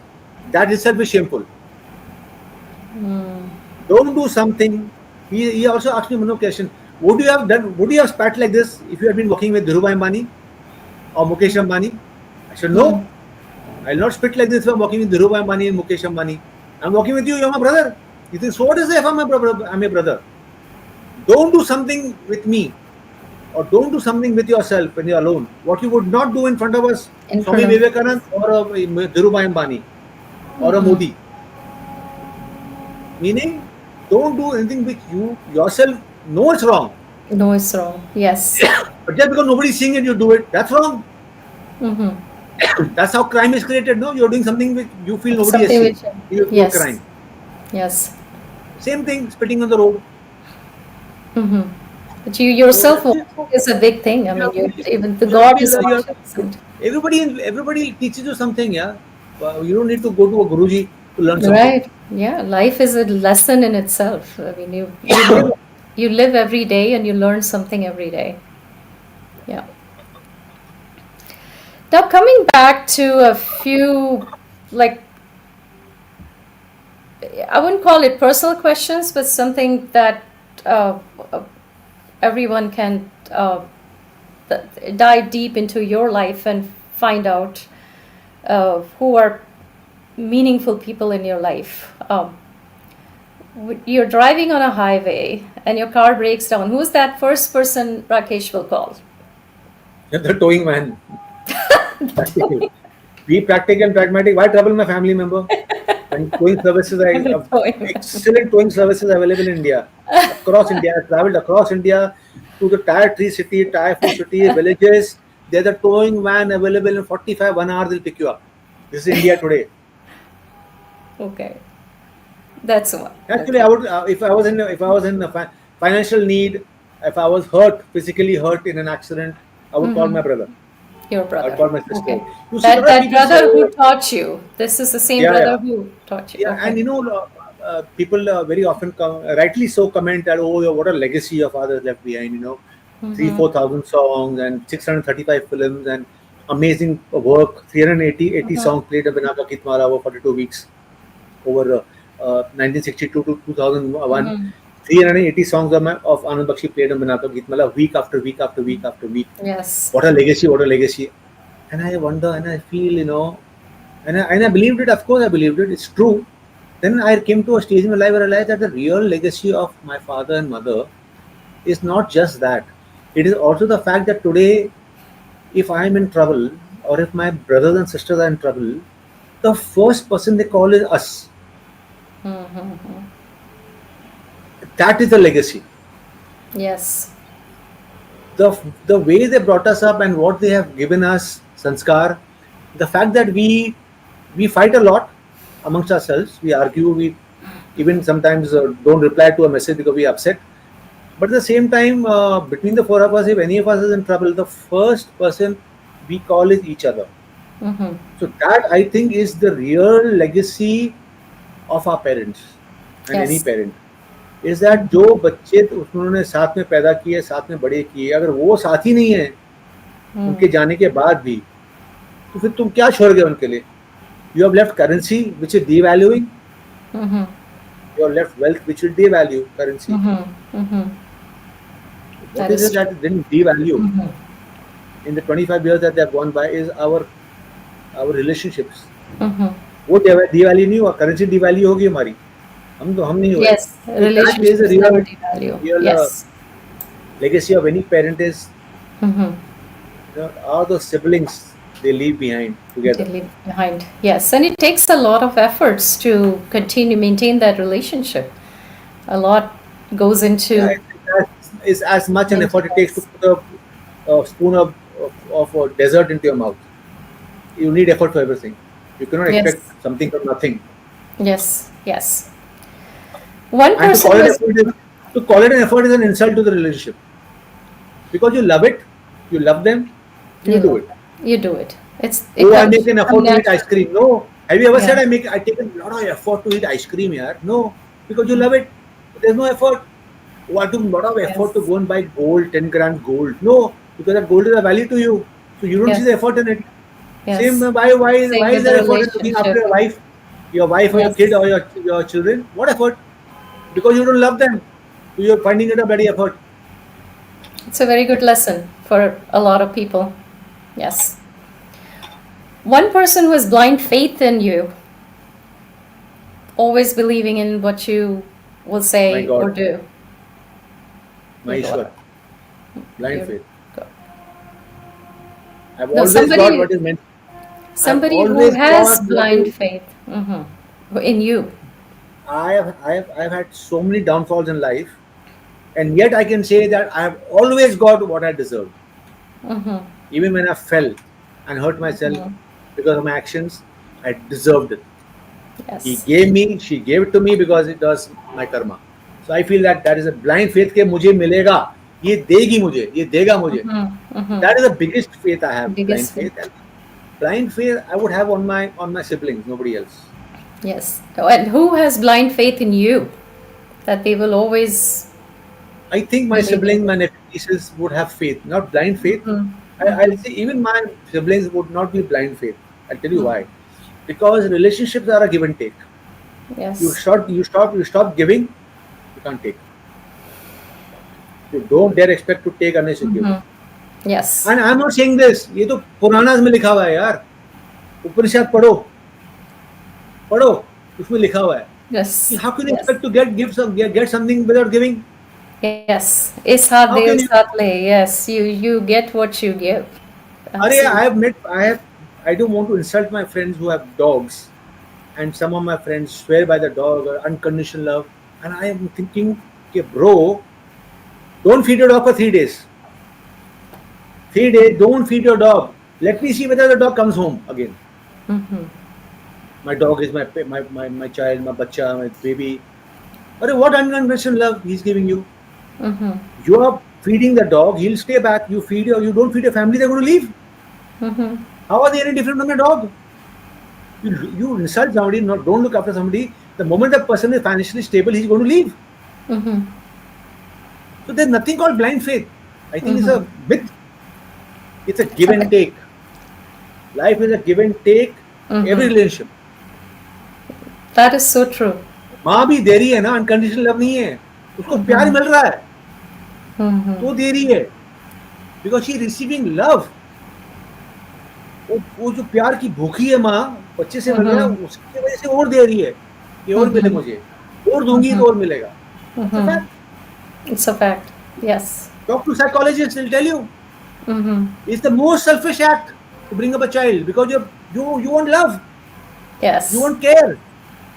That itself is shameful. Don't do something. He also asked me one question. Would you have spat like this if you had been working with Dhirubhai Ambani or Mukesh Ambani? I said, "No. I'll not spit like this if I'm working with Dhirubhai Ambani and Mukesh Ambani. I'm working with you, you're my brother." He says, "So what is it if I'm a brother? Don't do something with me. Or don't do something with yourself when you're alone. What you would not do in front of us, Swami Vivekanand or a Dhirubhai Ambani or a Modi." Meaning, don't do anything which you yourself know it's wrong. No, it's wrong. Yes. But just because nobody's seeing it, you do it. That's wrong. That's how crime is created. No, you're doing something which you feel nobody has Something seen. which- You do yes. crime. Yes. Same thing, spitting on the road. But you yourself is a big thing. I mean, even the God is watching. Everybody teaches you something. Yeah, you don't need to go to a Guruji to learn something. Right. Yeah. Life is a lesson in itself. I mean, you live every day and you learn something every day. Yeah. Now, coming back to a few, like, I wouldn't call it personal questions, but something that everyone can dive deep into your life and find out who are meaningful people in your life. You're driving on a highway and your car breaks down. Who's that first person Rakesh will call? The towing man. Practical. Be practical and pragmatic. Why trouble my family member? And towing services, excellent towing services available in India. Across India, I traveled across India to the tier 3 city, tier 4 city, villages. There's a towing van available in 45 1 hour. They'll pick you up. This is India today. Okay, that's one. Actually, I would if I was in a financial need, if I was physically hurt in an accident, I would call my brother. Your brother. I'd call my sister. Okay. You see, That brother who taught you. This is the same brother who taught you. Yeah, Okay. and you know, people very often rightly so comment that, "Oh, what a legacy your father left behind." You know, 3,000-4,000 songs and 635 films and amazing work. 380 songs played at Binaka Kitmara over 42 weeks over 1962 to 2001. 380 songs of Anand Bakshi played on Binaka Kitmala week after week after week after week. Yes. What a legacy! What a legacy! And I wonder, and I feel, you know, and I believed it. Of course, I believed it. It's true. Then I came to a stage in my life where I realized that the real legacy of my father and mother is not just that. It is also the fact that today, if I am in trouble or if my brothers and sisters are in trouble, the first person they call is us. That is the legacy. Yes. The way they brought us up and what they have given us, sanskar, the fact that we fight a lot amongst ourselves, we argue, we even sometimes don't reply to a message because we are upset. But at the same time, between the four of us, if any of us is in trouble, the first person we call is each other. So that, I think, is the real legacy of our parents and Yes. any parent. Is that जो बच्चे उन्होंने साथ में पैदा किए, साथ में बड़े किए, अगर वो साथ ही नहीं है उनके जाने के बाद भी, तो फिर तुम क्या छोड़ गए उनके लिए? You have left currency which is devaluing. You have left wealth which will devalue currency. What That is is it that didn't devalue in the 25 years that they have gone by is our relationships. वो devalue नहीं हुआ, currency devalue होगी हमारी, हम नहीं हुए. Yes, relationships That is a never devalue. real Yes. legacy of any parent is all the siblings they leave behind together. They leave behind. Yes, and it takes a lot of efforts to continue maintain that relationship. A lot goes into. It's as much an effort it takes to put a spoon of dessert into your mouth. You need effort for everything. You cannot expect something from nothing. Yes, yes. One And person to call it an effort is an insult to the relationship. Because you love it, you love them, you do it. You do it. I make an effort to eat ice cream. No. Have you ever said I take a lot of effort to eat ice cream, yaar? No. Because you love it. There's no effort. Oh, I took a lot of effort to go and buy gold, 10 grand gold. No. Because that gold is a value to you. So you don't see the effort in it. Yes. Same, why is there effort in looking after your wife or your kid or your children? What effort? Because you don't love them. So you're finding it a bloody effort. It's a very good lesson for a lot of people. Yes. One person who has blind faith in you, always believing in what you will say or do. My Ishwar. Blind faith. God. I've always got what is meant. Somebody who has blind faith in you. I have had so many downfalls in life, and yet I can say that I have always got what I deserved. Even when I fell and hurt myself because of my actions, I deserved it. Yes. She gave it to me because it was my karma. So I feel that is a blind faith के मुझे मिलेगा, ये देगी मुझे, ये देगा मुझे. That is the biggest faith I have. Blind faith. Blind faith I would have on my siblings, nobody else. Yes. And who has blind faith in you? That they will always. I think my siblings, my nephews would have faith, not blind faith. I'll say even my siblings would not be blind faith. I'll tell you why. Because relationships are a give and take. Yes. You stop giving, you can't take. You don't dare expect to take unless you give. Yes. And I'm not saying this. ये तो पुरानास में लिखा हुआ है यार. उपनिषद पढ़ो, उसमें लिखा हुआ है. Yes. How can you expect to get something without giving? Yes. Is hard there, is hard lay. Yes. You get what you give. I don't want to insult my friends who have dogs, and some of my friends swear by the dog or unconditional love, and I am thinking, okay, bro, don't feed your dog for 3 days. 3 days, don't feed your dog. Let me see whether the dog comes home again. My dog is my child, my bacha, my baby. But what unconditional love he's giving you? You are feeding the dog, he'll stay back. You don't feed your family, they're going to leave. How are they any different from a dog? You insult somebody, don't look after somebody. The moment the person is financially stable, he's going to leave. So there's nothing called blind faith. I think it's a myth. It's a give and take. Life is a give and take. Every relationship. That is so true. माँ भी दे रही है ना, unconditional love नहीं है, उसको प्यार मिल रहा है तो दे रही है, बिकॉज शी रिसीविंग लव. वो जो प्यार की भूखी है माँ बच्चे से मिल रहा है, उसकी वजह से और दे रही है कि और मिले मुझे, और दूंगी तो और मिलेगा. It's a fact. It's a fact. Yes. Talk to psychologists, they'll tell you. Mm-hmm. It's the most selfish act to bring up a child because you want love, you Yes. want care.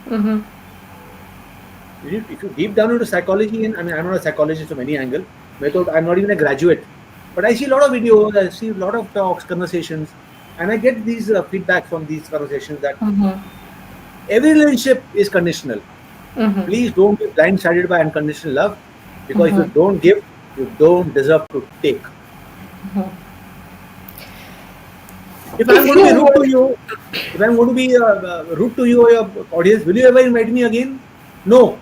Mm-hmm. If you deep down into psychology, and I mean, I'm not a psychologist from any angle, I'm not even a graduate, but I see a lot of videos, I see a lot of talks, conversations, and I get these feedback from these conversations that Mm-hmm. every relationship is conditional. Mm-hmm. Please don't be blindsided by unconditional love, because if you Mm-hmm. don't give, you don't deserve to take. If I'm If going to be you rude to would. you, if I'm going to be rude to you or your audience, will you ever invite me again? No.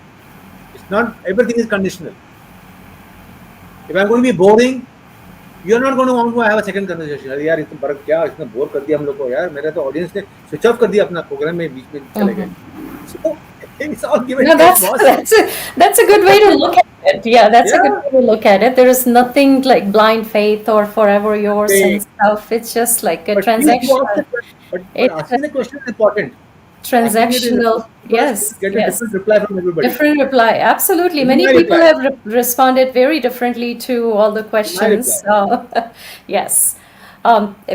It's not. Everything is conditional. If I'm going to be boring, you're not going to want to have a second conversation. अरे यार इतना बड़ा क्या इतना bore कर दिया हम लोग को यार मेरा तो ऑडियंस ने स्विच ऑफ कर दिया अपना प्रोग्राम में बीच में चले गए. So it's all give and No, take, boss. that's a good way to look at it. Yeah, that's a good Yeah. way to look at it. There is nothing like blind faith or forever yours Okay. and stuff. It's just like a But still you ask the transactional. question. But It's a asking the question is important. Asking it is transactional. important because Yes, you get a yes. different reply from everybody. Different reply. Absolutely. This is Many my people reply. have responded very differently to all the This is my reply. questions. Yes.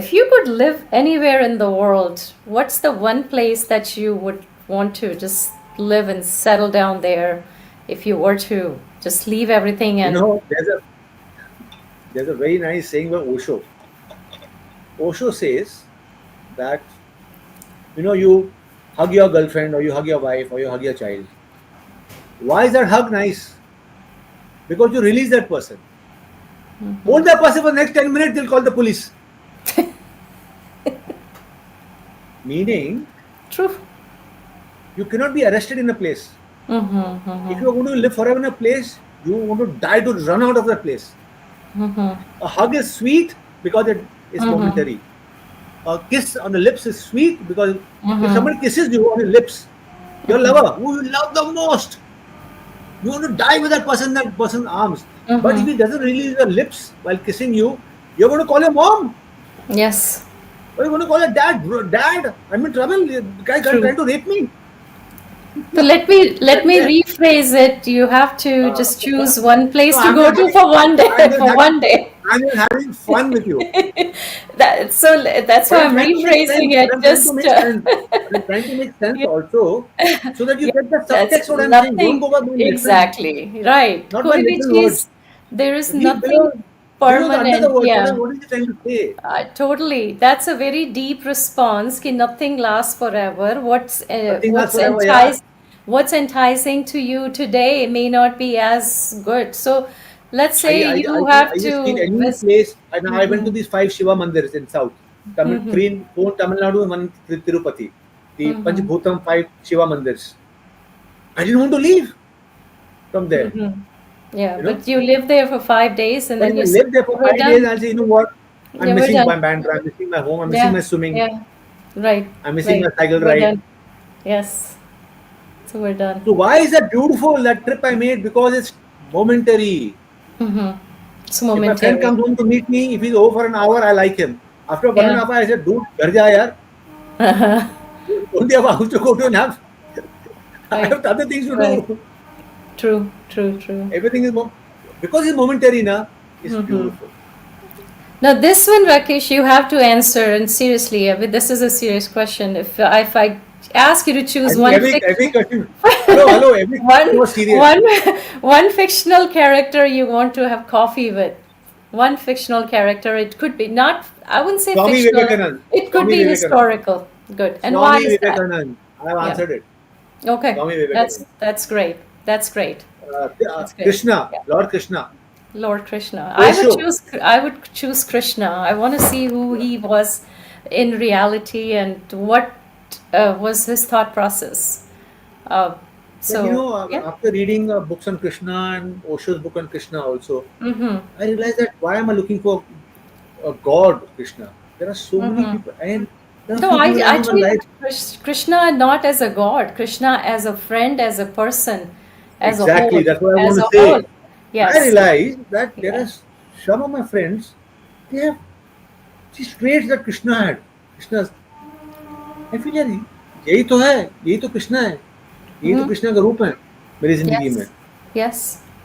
If you could live anywhere in the world, what's the one place that you would want to just live and settle down there if you were to just leave everything You and know, there's a very nice saying by Osho. Osho says that you hug your girlfriend or you hug your wife or you hug your child. Why is that hug nice? Because you release that person. Hold that person for the next 10 minutes, they'll call the police. Meaning, true. you cannot be arrested in a place. Mm-hmm, If you are going to live forever in a place, you want to die to run out of that place. A hug is sweet because it is momentary. A kiss on the lips is sweet because if somebody kisses you on the lips, your lover, who you love the most, you want to die with that person's arms. But if he doesn't release your lips while kissing you, you're going to call your mom. Yes. Or you're going to call your dad. Bro, Dad, I'm in trouble. The guy's True. trying to rape me. So let me rephrase it. You have to just choose one place So to I'm go just to having, for one day. I'm just For having, one day. I'm just having fun with you. That's But why I'm I'm trying to make sense. rephrasing But it. I'm trying to Just make sense. But I'm trying to make sense yeah, also so that you yeah, get the that's subtext what I'm saying. Don't nothing go by my literal, exactly right. not by कोई भी literal चीज words. there is Read nothing below the under the permanent. words. Yeah, What is he trying to say? totally. That's a very deep response. कि nothing lasts forever. Nothing lasts forever, yeah. What's enticing to you today may not be as good. So let's say you have I just feel to any visit. place. I went to these 5 Shiva mandirs in South. Four in Tamil Nadu and one in Tirupati. The Panchbhutam 5 Shiva mandirs. I didn't want to leave from there. Yeah, You know. but you live there for 5 days and But then if I you say, live there for we're 5 days, done. I'll say, you know what? I'm Yeah, we're missing done. my bandra, I'm missing my home, I'm missing Yeah, my swimming, yeah, right, I'm missing right. my cycle We're ride. done. Yes, so we're done. So why is that beautiful, that trip I made? Because it's momentary. It's If my friend momentary. comes home to meet me, if he's over for an hour, I like him. After 1.5 Yeah. hours, I said, dude, घर जा यार. Only have a house to go to and have. I Right, have other things to right. do. True, true, true. Everything is because it's momentary, na. It's beautiful. Now, this one, Rakesh, you have to answer, and seriously, I mean, this is a serious question. If I ask you to I choose think one every question. Hello, every question was serious. one fictional character you want to have coffee with. One fictional character. It could be not. I wouldn't say Swami fictional. Vivekanand. It could Swami be Vivekanand. historical. Good. And why Swami is that? Vivekanand. I have Yeah. answered it. Okay. Swami Vivekanand. That's great. That's great. That's great. Krishna, Yeah. Lord Krishna. Lord Krishna. Osho. I would choose Krishna. I want to see who he was in reality and what was his thought process. But So yeah. after reading books on Krishna and Osho's book on Krishna also, Mm-hmm. I realized that why am I looking for a God, Krishna? There are so many people, and there are No, few I people I in my treat life. Krishna not as a god. Krishna as a friend, as a person, as a Exactly, whole, that's what I as want a to say. whole. I Yes. realized that there Yeah. are some of my friends, they have these traits that Krishna had. Krishna's. I feel यार यही तो है, यही तो कृष्णा है, यही तो कृष्णा का रूप है मेरी जिंदगी में. Yes. Yes.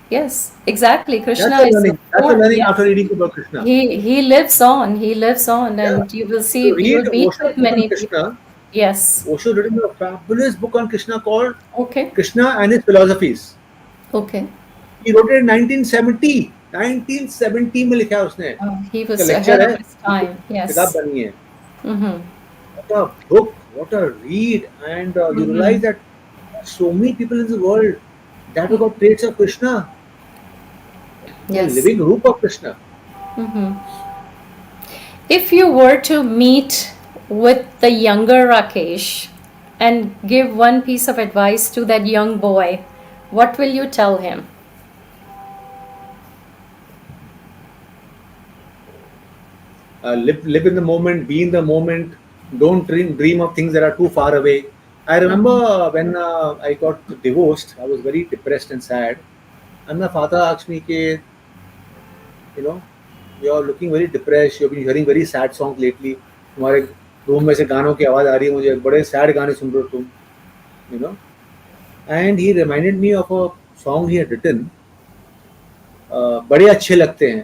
Yes, exactly. That's Krishna the is the learning. That's the force. learning after Yes, reading about Krishna. he lives on. He lives on, Yeah. and you will To see. You read will meet Osho's with book on many people. Krishna, Yes. Osho written a fabulous book on Krishna called Okay. Krishna and His Philosophies. Okay. He wrote it in 1970. 1970 में लिखा है उसने. He उसका was lecture ahead है, of his time. किताब Yes. बनी है. Mm-hmm. What a book, what a read, and you Mm-hmm. realize that so many people in the world that have got traits of Krishna, the Yes. living roop of Krishna. Mm-hmm. If you were to meet with the younger Rakesh and give one piece of advice to that young boy, what will you tell him? Live in the moment, be in the moment. Don't dream of things that are too far away. I remember when I got divorced, I was very depressed and sad. And my father asked me, "Ke, you know, you're looking very depressed. You've been hearing very sad songs lately. तुम्हारे room में से गानों की आवाज आ रही है मुझे. बड़े sad गाने सुन रहे हो तुम, you know." And he reminded me of a song he had written. बड़े अच्छे लगते हैं.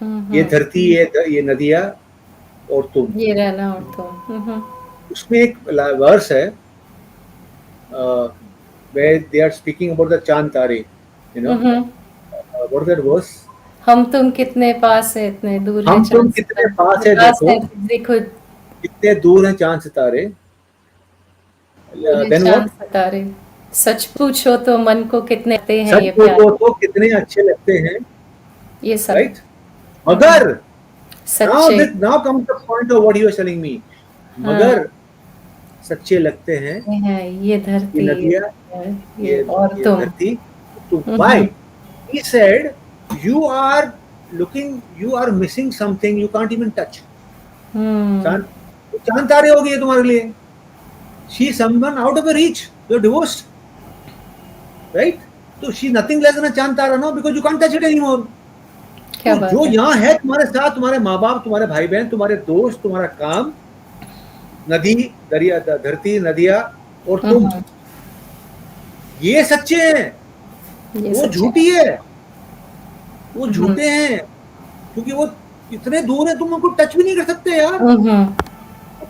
ये Mm-hmm. धरती, ये नदियाँ और तुम. ये रहना और तो. Mm-hmm. उसमें एक वर्स है where they are speaking about the चांद तारे, you know. Mm-hmm. What is that verse? हम तुम कितने पास है इतने दूर है हम तुम चांद कितने सितारे पास कितने है पास देखो, है देखो कितने दूर हैं चांद सितारे. दूर है Then चांद what? सितारे सच पूछो तो मन को कितने आते हैं सच ये प्यारे पूछो तो कितने अच्छे लगते हैं, ये सब. right? मगर सच्चे now comes the point of what he was telling me. हाँ मगर सच्चे लगते हैं ये है ये ये धरती नदियाँ, ये और ये तुम. धरती. तो why? Hmm. He said, you are missing something you can't even touch. हम्म. चांद तारे हो गए तुम्हारे लिए. She is someone out of your reach. You're divorced, right? So she's nothing less than a चांद तारा now because you can't touch it anymore. क्या तो बात जो है. यहाँ है तुम्हारे साथ, तुम्हारे माँ बाप, तुम्हारे भाई बहन, तुम्हारे दोस्त, तुम्हारा काम, नदी, दरिया, धरती, नदियाँ और तुम, हम्म. ये सच्चे हैं. ये वो सच्चे झूठी है, वो हम्म. झूठे हैं, क्योंकि वो इतने दूर है, तुम उनको टच भी नहीं कर सकते यार. हम्म.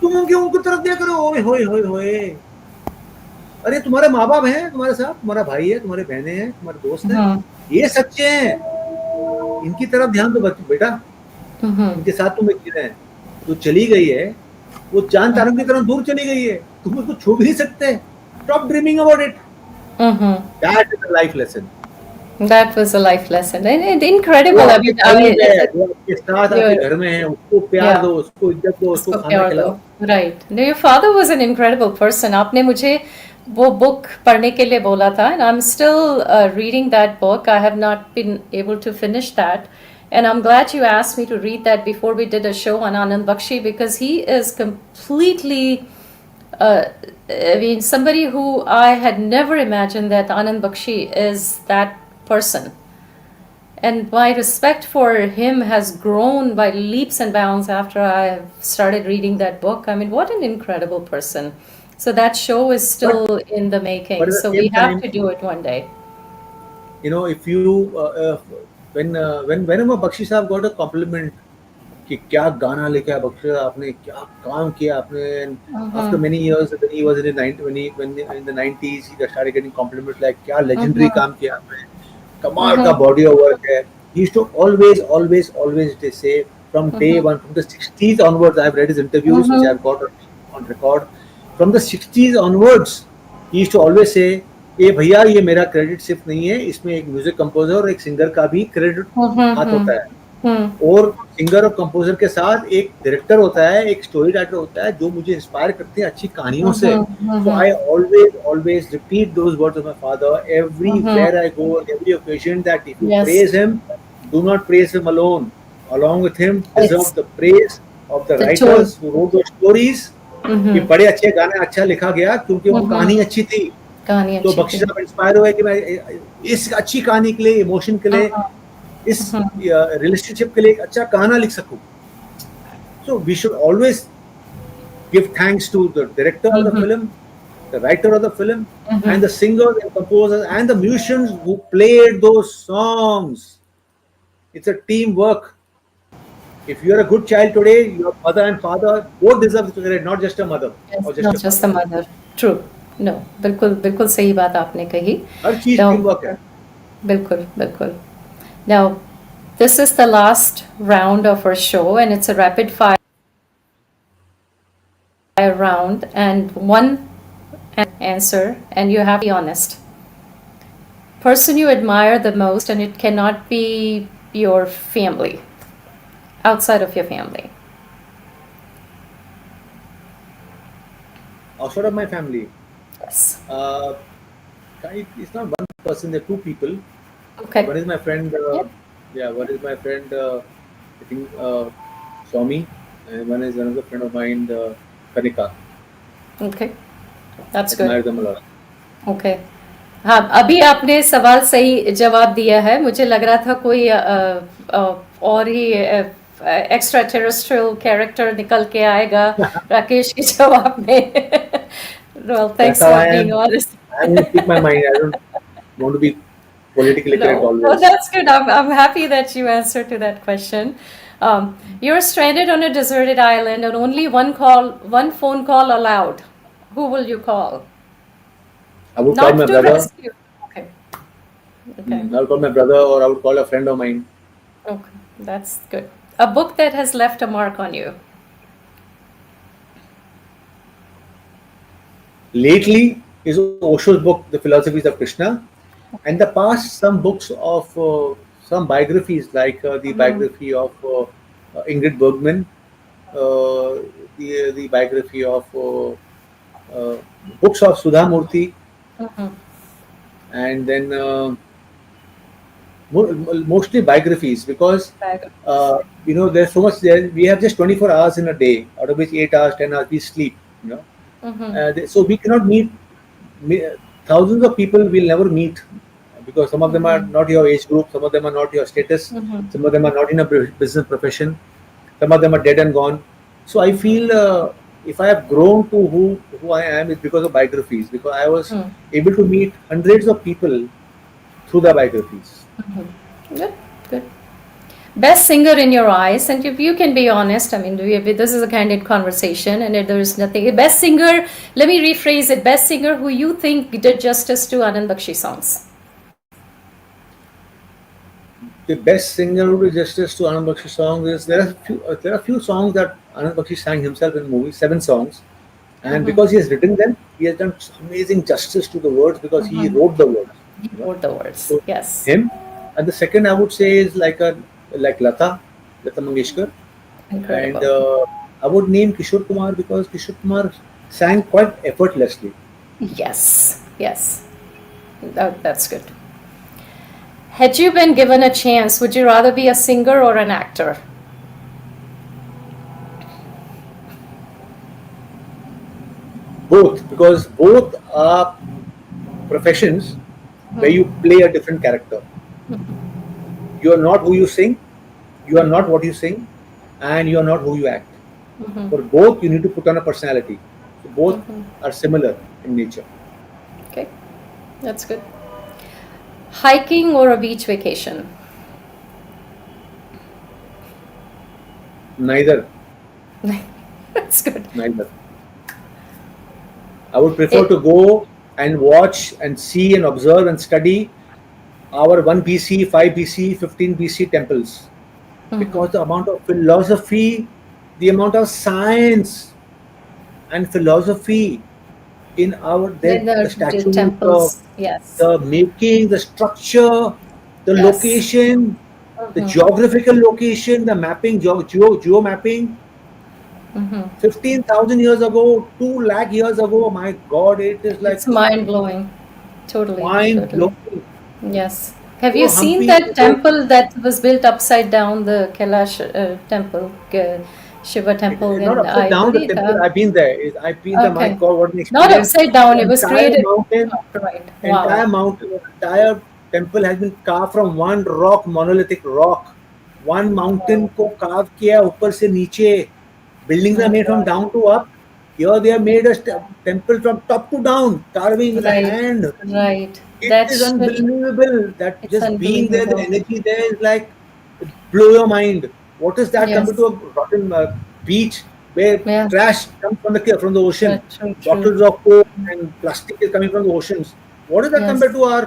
तुम उनकी तरफ देख रहे हो, ओए होए होए होए. अरे तुम्हारे माँ बाप हैं तुम्हारे साथ, तुम्हारा भाई है, तुम्हारे बहनें हैं, तुम्हारे दोस्त हैं, हम्म. ये सच्चे हैं. इनकी तरफ ध्यान दो बेटा, हम्म. इनके साथ तुम जी रहे हैं. जो चली गई है वो चांद तारों की तरफ दूर चली गई है, तुम उसको छू भी नहीं सकते. Stop dreaming about it. That is a life lesson. That was a life lesson and incredible. वो I आपके mean, करीब है, वो आपके साथ आपके you're, घर में है, उसको प्यार yeah. दो, उसको इज्जत दो, उसको उसको खाना प्यार खिलाओ. दो. Right. No, your father was an incredible person. आपने मुझे वो book पढ़ने के लिए बोला था and I'm still reading that book. I have not been able to finish that. And I'm glad you asked me to read that before we did a show on Anand Bakshi because he is completely, I mean, somebody who I had never imagined that Anand Bakshi is that person. And my respect for him has grown by leaps and bounds after I started reading that book. I mean, what an incredible person. So that show is still in the making. But at the So we same have time, to do it one day. you know, if you whenever Bakshi Sahab got a compliment कि क्या गाना लेके आया बख्शी साहब, आपने क्या काम किया आपने. After many years when he was in the 90s he started getting compliments like क्या legendary काम किया आपने, कमाल का body of work है. He used to always say from day one, from the 60s onwards. I've read his interviews which I've got on record. From the 60s onwards he used to always say, ये भैया ये मेरा credit सिर्फ नहीं है, इसमें एक music composer और एक सिंगर का भी क्रेडिट हाथ होता है. और सिंगर और कंपोजर के साथ एक डायरेक्टर होता है, एक स्टोरी राइटर होता है जो मुझे इंस्पायर करते हैं अच्छी कहानियों से. So I always repeat those words of my father everywhere I go, on every occasion, that if you praise him, do not praise him alone. Along with him deserve the praise of the writers who wrote those stories. कि बड़े अच्छे गाने अच्छा लिखा गया क्योंकि वो कहानी अच्छी थी. तो बख्शी साहब इंस्पायर हुए कि मैं इस अच्छी कहानी के लिए, इमोशन के लिए, इस रिलेशनशिप के लिए एक अच्छा कहाना लिख सकूं. So we should always give thanks to the director of the film, the writer of the film, and the singers and composers and the musicians who played those songs. It's a teamwork. If you are a good child today, your mother and father both deserve the credit, not just a mother Yes, or just not a just the father. mother. True. No, बिल्कुल बिल्कुल सही बात आपने कही. हर चीज Now, teamwork है. बिल्कुल बिल्कुल. Now, this is the last round of our show, and it's a rapid fire round, and one answer, and you have to be honest. Person you admire the most, and it cannot be your family, outside of your family. Outside of my family, Yes. it's not one person. There are two people. Okay. One is my friend. One is my friend. I think Swami, and one is another friend of mine, Kanika. Okay. That's Admire good. them a lot. Okay. हाँ, अभी आपने सवाल सही जवाब दिया है. मुझे लग रहा था कोई और ही एक्स्ट्रा टेरेस्ट्रियल कैरेक्टर निकल के आएगा राकेश के जवाब में. Well, thanks That's how for I being am. honest. I will speak my mind. I don't want to be politically correct No, always. that's good. I'm happy that you answered to that question. You're stranded on a deserted island and only one phone call allowed. Who will you call? I would call Not my to brother. rescue. Okay. Okay. I would call my brother, or I would call a friend of mine. Okay. That's good. A book that has left a mark on you. Lately is Osho's book, The Philosophies of Krishna. And the past, some books of some biographies, like the biography of Ingrid Bergman, the biography of books of Sudha Murthy, and then mostly biographies, because there's so much there. We have just 24 hours in a day, out of which 8 hours, 10 hours we sleep. So we cannot meet thousands of people. We'll never meet, because some of them are not your age group, some of them are not your status, some of them are not in a business profession, some of them are dead and gone. So I feel if I have grown to who I am, it's because of biographies, because I was able to meet hundreds of people through the biographies. Good, good. Best singer in your eyes, and if you can be honest, I mean, this is a candid conversation, and there's nothing. Best singer, let me rephrase it. Best singer who you think did justice to Anand Bakshi songs. The best singer who did justice to Anand Bakshi songs is there are a few songs that Anand Bakshi sang himself in movies, 7 songs, and because he has written them, he has done amazing justice to the words, because he wrote the words. He wrote the words. So Yes. him, and the second I would say is like Lata Mangeshkar. Incredible. And I would name Kishore Kumar, because Kishore Kumar sang quite effortlessly. Yes, yes. That's good. Had you been given a chance, would you rather be a singer or an actor? Both, because both are professions where you play a different character. You are not who you sing, you are not what you sing, and you are not who you act. For both, you need to put on a personality. So both are similar in nature. Okay, that's good. Hiking or a beach vacation? Neither. That's good. Neither. I would prefer to go and watch and see and observe and study our 1 BC, 5 BC, 15 BC temples. Because the amount of philosophy, the amount of science and philosophy in the statues, temples, yes. the making, the structure, the Yes. location, the geographical location, the mapping, geo mapping. 15,000 years ago, 2 lakh years ago, my God, it is like It's mind-blowing. Totally. mind-blowing. Yes. Have you seen that temple that was built upside down, the Kailash temple, Shiva temple? Not upside down the temple. I've been there. I've been there. My God, what an experience! Not upside down. It was created. Mountain, right. Entire mountain, entire temple has been carved from one rock, monolithic rock. One mountain को carve किया ऊपर से नीचे. Buildings are made from down to up. Here they have made a temple from top to down, carving with a Right. hand. Right. It That is should. unbelievable that It's just being there, the unbelievable. energy there is like blow your mind. What is that compared to Yes. a rotten beach where Yeah. trash comes from the ocean, True. True. bottles of coke and plastic is coming from the oceans. What is that compared Yes. to our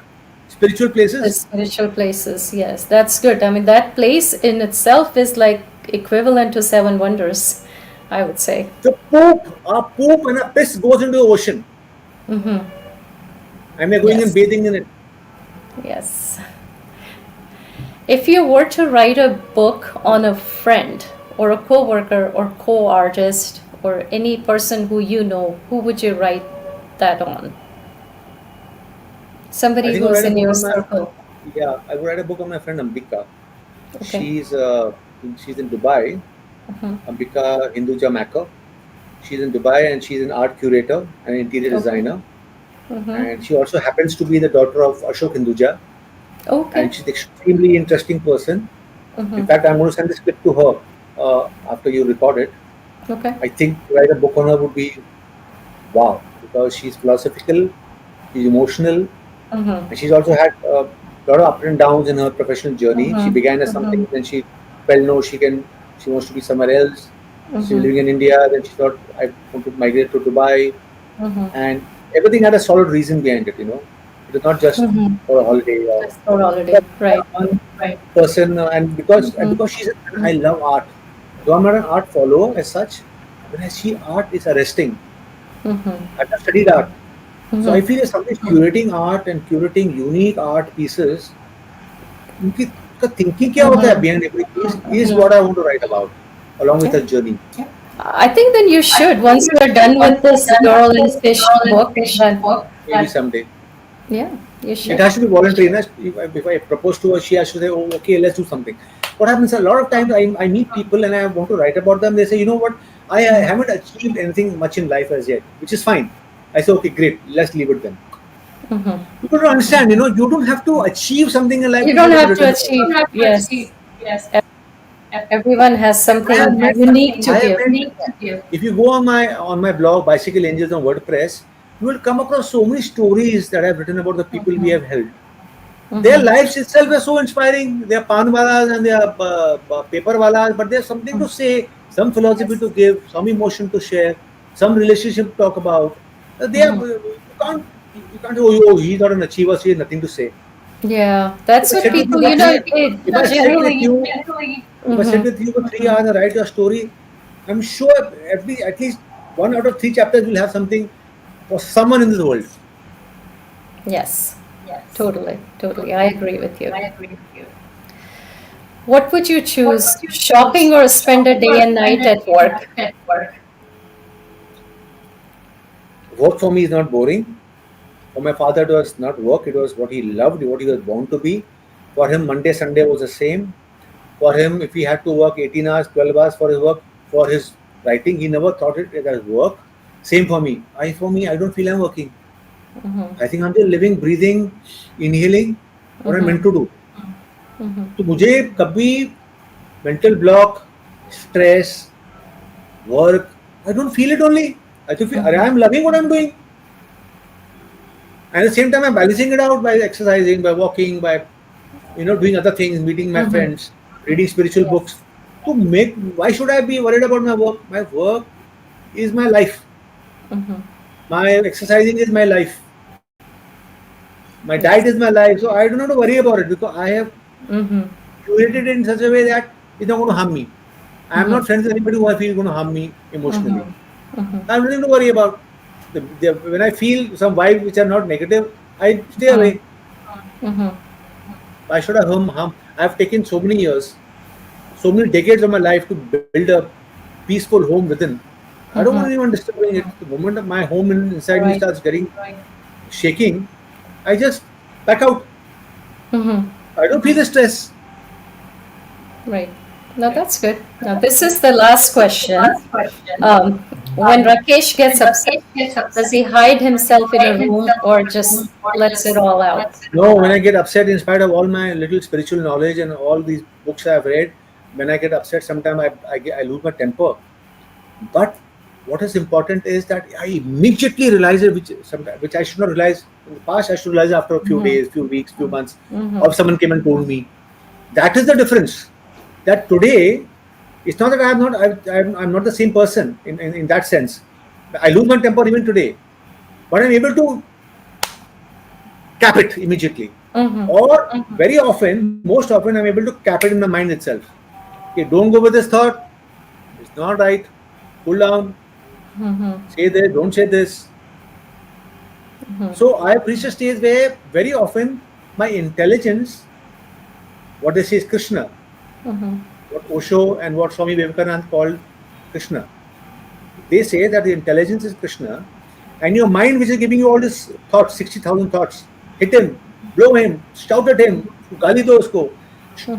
spiritual The places? spiritual places. Yes, that's good. I mean, that place in itself is like equivalent to seven wonders, I would say. The poop, our poop and our piss goes into the ocean, Mm-hmm. and we're going and Yes. bathing in it. Yes. If you were to write a book on a friend or a co-worker or co-artist or any person who you know, who would you write that on? I Somebody think I'll who's write a in book your on my circle. yeah, I would write a book on my friend Ambika. Okay. She's in Dubai. Mm-hmm. Ambika Hinduja Makar. She's in Dubai and she's an art curator and interior Okay. designer. Mm-hmm. And she also happens to be the daughter of Ashok Hinduja. Okay. And she's an extremely interesting person. Mm-hmm. In fact, I'm going to send this clip to her after you record it. Okay. I think to write a book on her would be wow, because she's philosophical, she's emotional, Mm-hmm. and she's also had a lot of ups and downs in her professional journey. She Mm-hmm. began as something, then she felt no, she wants to be somewhere else. She was living in India, then she thought I want to migrate to Dubai, Mm-hmm. and everything had a solid reason behind it. It was not just Mm-hmm. for a holiday or Just for holiday. Right. one Right. person, and because Mm-hmm. I love art. Though I'm not an art follower as such, when I see art, it's arresting. Mm-hmm. I've studied art. So I Mm-hmm. feel if somebody's curating art and curating unique art pieces, उनकी का thinking क्या होता है behind every piece is what I want to write about, along with her journey. I think then you should, once you're done with this girl and fish book, then Maybe someday. yeah, you It should. has to be voluntary. If I propose to her, she has to say, "Oh, okay, let's do something." What happens a lot of times, I meet people and I want to write about them. They say, "You know what? I haven't achieved anything much in life as yet," which is fine. I say, "Okay, great. Let's leave it then." Mm-hmm. People don't understand. You don't have to achieve something in life. You don't have to achieve. Yes. Everyone has I something have met, unique to I have give. met, if you go on my blog Bicycle Angels on WordPress, you will come across so many stories that I've written about the people we have helped. Their lives itself are so inspiring. They are pan walas and they are paper walas, but there's something to say, some philosophy to give, some emotion to share, some relationship to talk about. They are you can't say, oh, he's not an achiever, so he has nothing to say. Yeah, that's If I what sit with people, you for it if I sit with generally. you, if I sit with you for 3 hours and write your story, I'm sure at least 1 out of 3 chapters will have something for someone in this world. Yes, totally. I agree with you. What would you choose, shopping or spend a day and night at work? Work for me is not boring. For my father, it was not work, it was what he loved, what he was born to be. For him, Monday, Sunday was the same. For him, if he had to work 18 hours, 12 hours for his work, for his writing, he never thought it as work. Same for me. I don't feel I'm working. I think I'm just living, breathing, inhaling what I'm meant to do. तो मुझे कभी mental block, stress, work, I don't feel it only. I just feel I'm loving what I'm doing. And at the same time, I'm balancing it out by exercising, by walking, by doing other things, meeting my friends, reading spiritual books. Why should I be worried about my work? My work is my life. My exercising is my life. My diet is my life. So I don't have to worry about it because I have curated it in such a way that it's not going to harm me. I'm not friends with anybody who I feel is going to harm me emotionally. I have nothing to worry about. When I feel some vibes which are not negative, I stay away. Why should I harm? I've taken so many years, so many decades of my life to build a peaceful home within. I don't want anyone disturbing it. The moment my home inside me starts getting shaking, I just back out. I don't feel the stress. Right. No, that's good. Now, this is the last question. When Rakesh gets upset, does he hide himself in a room or just lets it all out? No, when I get upset, in spite of all my little spiritual knowledge and all these books I've read, when I get upset, sometimes I lose my temper. But what is important is that I immediately realize it, which I should not realize in the past. I should realize after a few days, few weeks, few months, or someone came and told me. That is the difference. That today, it's not that I'm not the same person in that sense. I lose my temper even today, but I'm able to cap it immediately. Or very often, most often, I'm able to cap it in the mind itself. Okay, don't go with this thought. It's not right. Cool down. Say this. Don't say this. So I have reached a stage where very often my intelligence, what they say is Krishna, what Osho and what Swami Vivekananda called Krishna. They say that the intelligence is Krishna, and your mind, which is giving you all these thoughts, 60,000 thoughts, hit him, blow him, shout at him, gali do usko,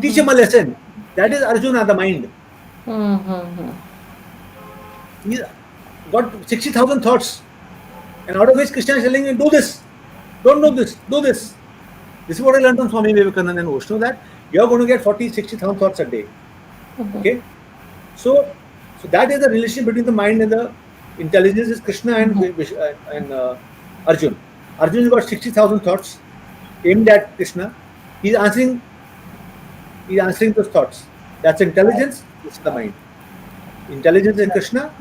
teach him a lesson. That is Arjuna, the mind. He's got 60,000 thoughts, and out of which Krishna is telling him, do this, don't do this, do this. This is what I learned from Swami Vivekananda and Osho, that you are going to get 40, 60,000 thoughts a day. Okay? So that is the relationship between the mind and the intelligence is Krishna and Arjun. Arjun has got 60,000 thoughts aimed at Krishna. He's answering those thoughts. That's intelligence, this is the mind. Intelligence is Krishna,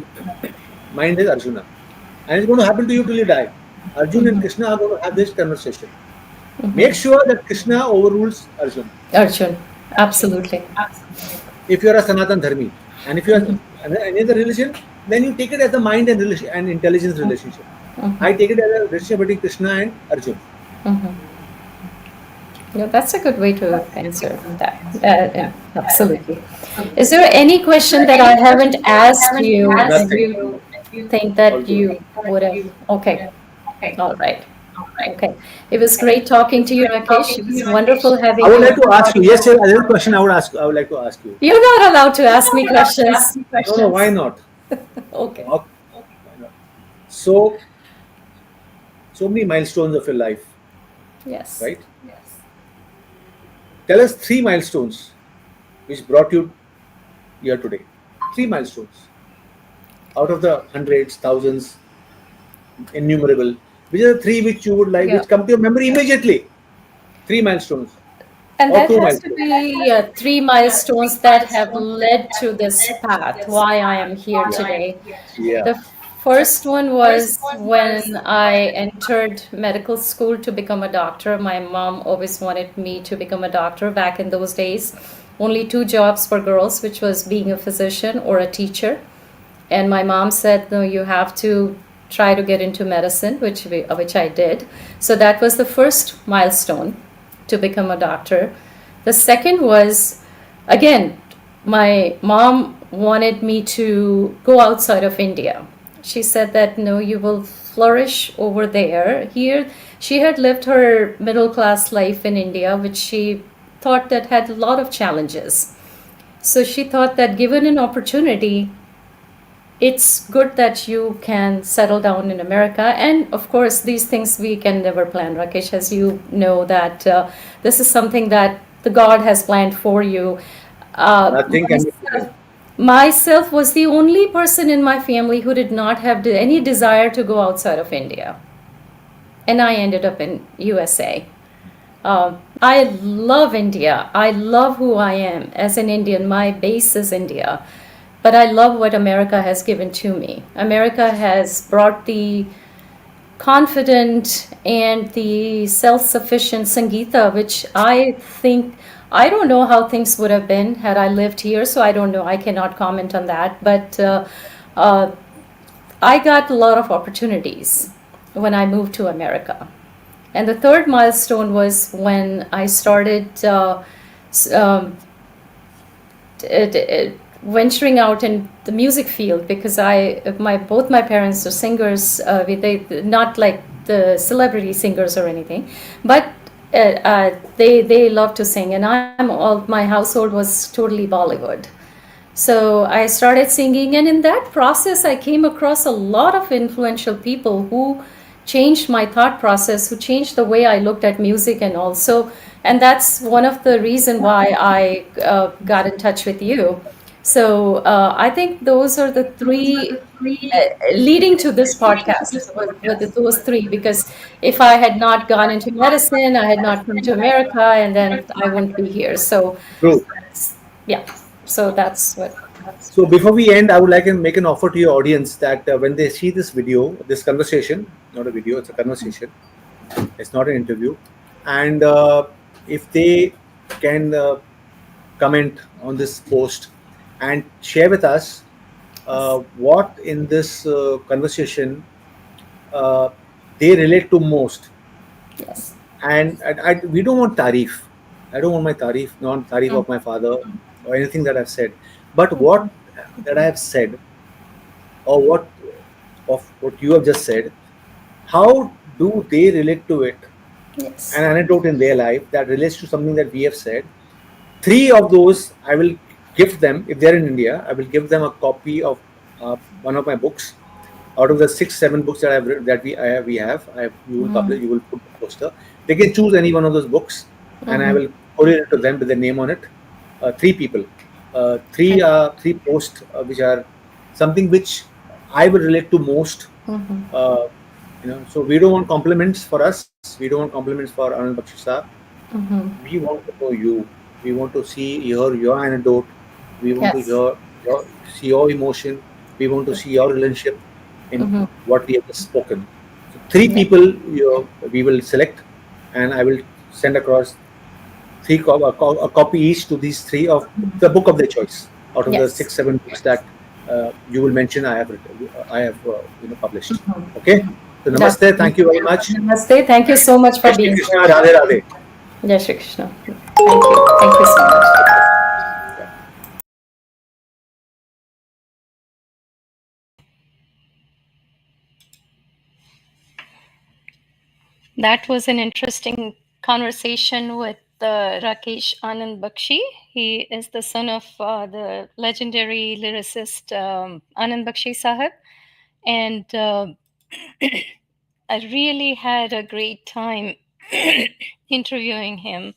mind is Arjuna. And it's going to happen to you till you die. Arjun and Krishna are going to have this conversation. Make sure that Krishna overrules Arjun. Arjun, absolutely. If you are a Sanatan Dharmi, and if you are any other religion, then you take it as a mind and intelligence relationship. I take it as a relationship between Krishna and Arjun. Yeah, that's a good way to answer that. Yeah, absolutely. Is there any question that I haven't asked you and you think that you would have? Okay. All right. Okay. It was great talking to you, Rakesh. It was wonderful having you. I would like to ask you. Yes, sir. Another question I would like to ask you. You're not allowed to ask me questions. No, why not? Okay. Why not? So many milestones of your life. Yes. Right? Yes. Tell us 3 milestones which brought you here today. 3 milestones. Out of the hundreds, thousands, innumerable. Which are the 3 which you would like, which come to your memory immediately? 3 milestones. And that has to be 3 milestones that have led to this path, why I am here today. Yeah. The first one was when I entered medical school to become a doctor. My mom always wanted me to become a doctor back in those days. Only 2 jobs for girls, which was being a physician or a teacher. And my mom said, no, you have to try to get into medicine, which I did. So that was the first milestone, to become a doctor. The second was, again, my mom wanted me to go outside of India. She said that, no, you will flourish over there. Here, she had lived her middle class life in India, which she thought that had a lot of challenges. So she thought that given an opportunity, it's good that you can settle down in America. And of course, these things we can never plan, Rakesh, as you know, that this is something that the God has planned for you. Myself was the only person in my family who did not have any desire to go outside of India. And I ended up in USA. I love India. I love who I am as an Indian. My base is India. But I love what America has given to me. America has brought the confident and the self-sufficient Sangeeta, which I think, I don't know how things would have been had I lived here, so I don't know. I cannot comment on that. But I got a lot of opportunities when I moved to America. And the third milestone was when I started venturing out in the music field, because both my parents are singers. They not like the celebrity singers or anything, but they love to sing, and my household was totally Bollywood. So I started singing, and in that process, I came across a lot of influential people who changed my thought process, who changed the way I looked at music, and that's one of the reason why I got in touch with you. So I think those are the three leading to this podcast with those three, because if I had not gone into medicine, I had not come to America, and then I wouldn't be here. So True. yeah, so that's what. So before we end, I would like to make an offer to your audience that when they see this video, this conversation, not a video, it's a conversation, it's not an interview, and if they can comment on this post and share with us what in this conversation uh, they relate to most. Yes. And we don't want tarif. I don't want my tarif, non tarif Mm. of my father or anything that I've said. But what that I have said, or what of what you have just said, how do they relate to it? Yes. An anecdote in their life that relates to something that we have said. Three of those I will gift them if they're in India. I will give them a copy of one of my books. Out of the 6, 7 books that I've written, that you will publish, you will put the poster. They can choose any one of those books, and I Mm-hmm. will courier it to them with their name on it. Three people, three posts which are something which I will relate to most. Mm-hmm. Uh, so we don't want compliments for us. We don't want compliments for Anand Bakshi Saab. Mm-hmm. We want to know you. We want to hear your anecdote. We want to Yes. see your emotion. We want to see your relationship in Mm-hmm. what we have just spoken. So three Yeah. people we will select, and I will send across a copy each to these three of the book of their choice out of the Yes. 6, 7 books that you will mention. I have published. Mm-hmm. Okay. So That's namaste. Thank you very much. Namaste. Thank you so much Jai for Shri being Krishna. here. Radhe Radhe. Jai Shri Krishna. Thank you. Thank you so much. That was an interesting conversation with Rakesh Anand Bakshi. He is the son of the legendary lyricist Anand Bakshi Sahib. And I really had a great time interviewing him.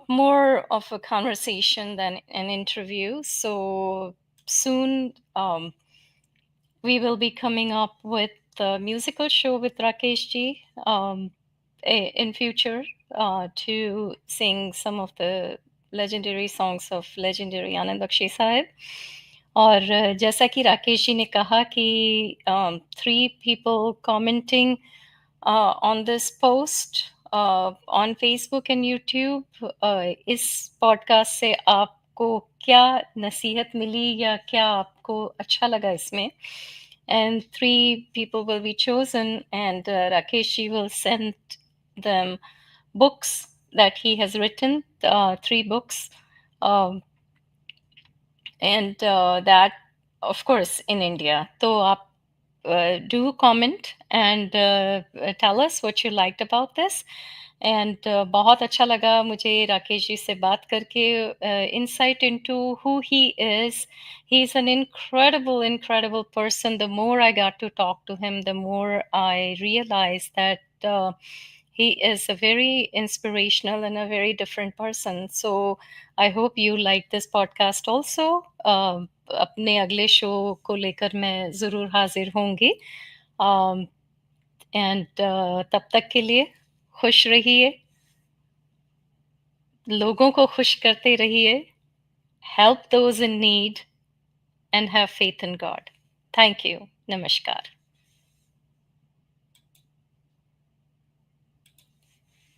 More of a conversation than an interview. So soon we will be coming up with the musical show with Rakesh ji in future to sing some of the legendary songs of legendary Anand Bakshi Sahib. और जैसा कि राकेश जी ने कहा कि 3 people commenting on this post on Facebook and YouTube, इस podcast से आपको क्या नसीहत मिली या क्या आपको अच्छा लगा इसमें? And 3 people will be chosen, and Rakesh ji will send them books that he has written, 3 books, um, and that, of course, in India. So do comment and tell us what you liked about this. And बहुत अच्छा लगा मुझे राकेश जी से बात करके, insight into who he is. He's an incredible person. The more I got to talk to him, the more I realized that he is a very inspirational and a very different person. So I hope you like this podcast also. अपने अगले show को लेकर मैं ज़रूर हाजिर होंगी. And तब तक के लिए खुश रहिए, लोगों को खुश करते रहिए, help those in need, and have faith in God. Thank you. Namaskar.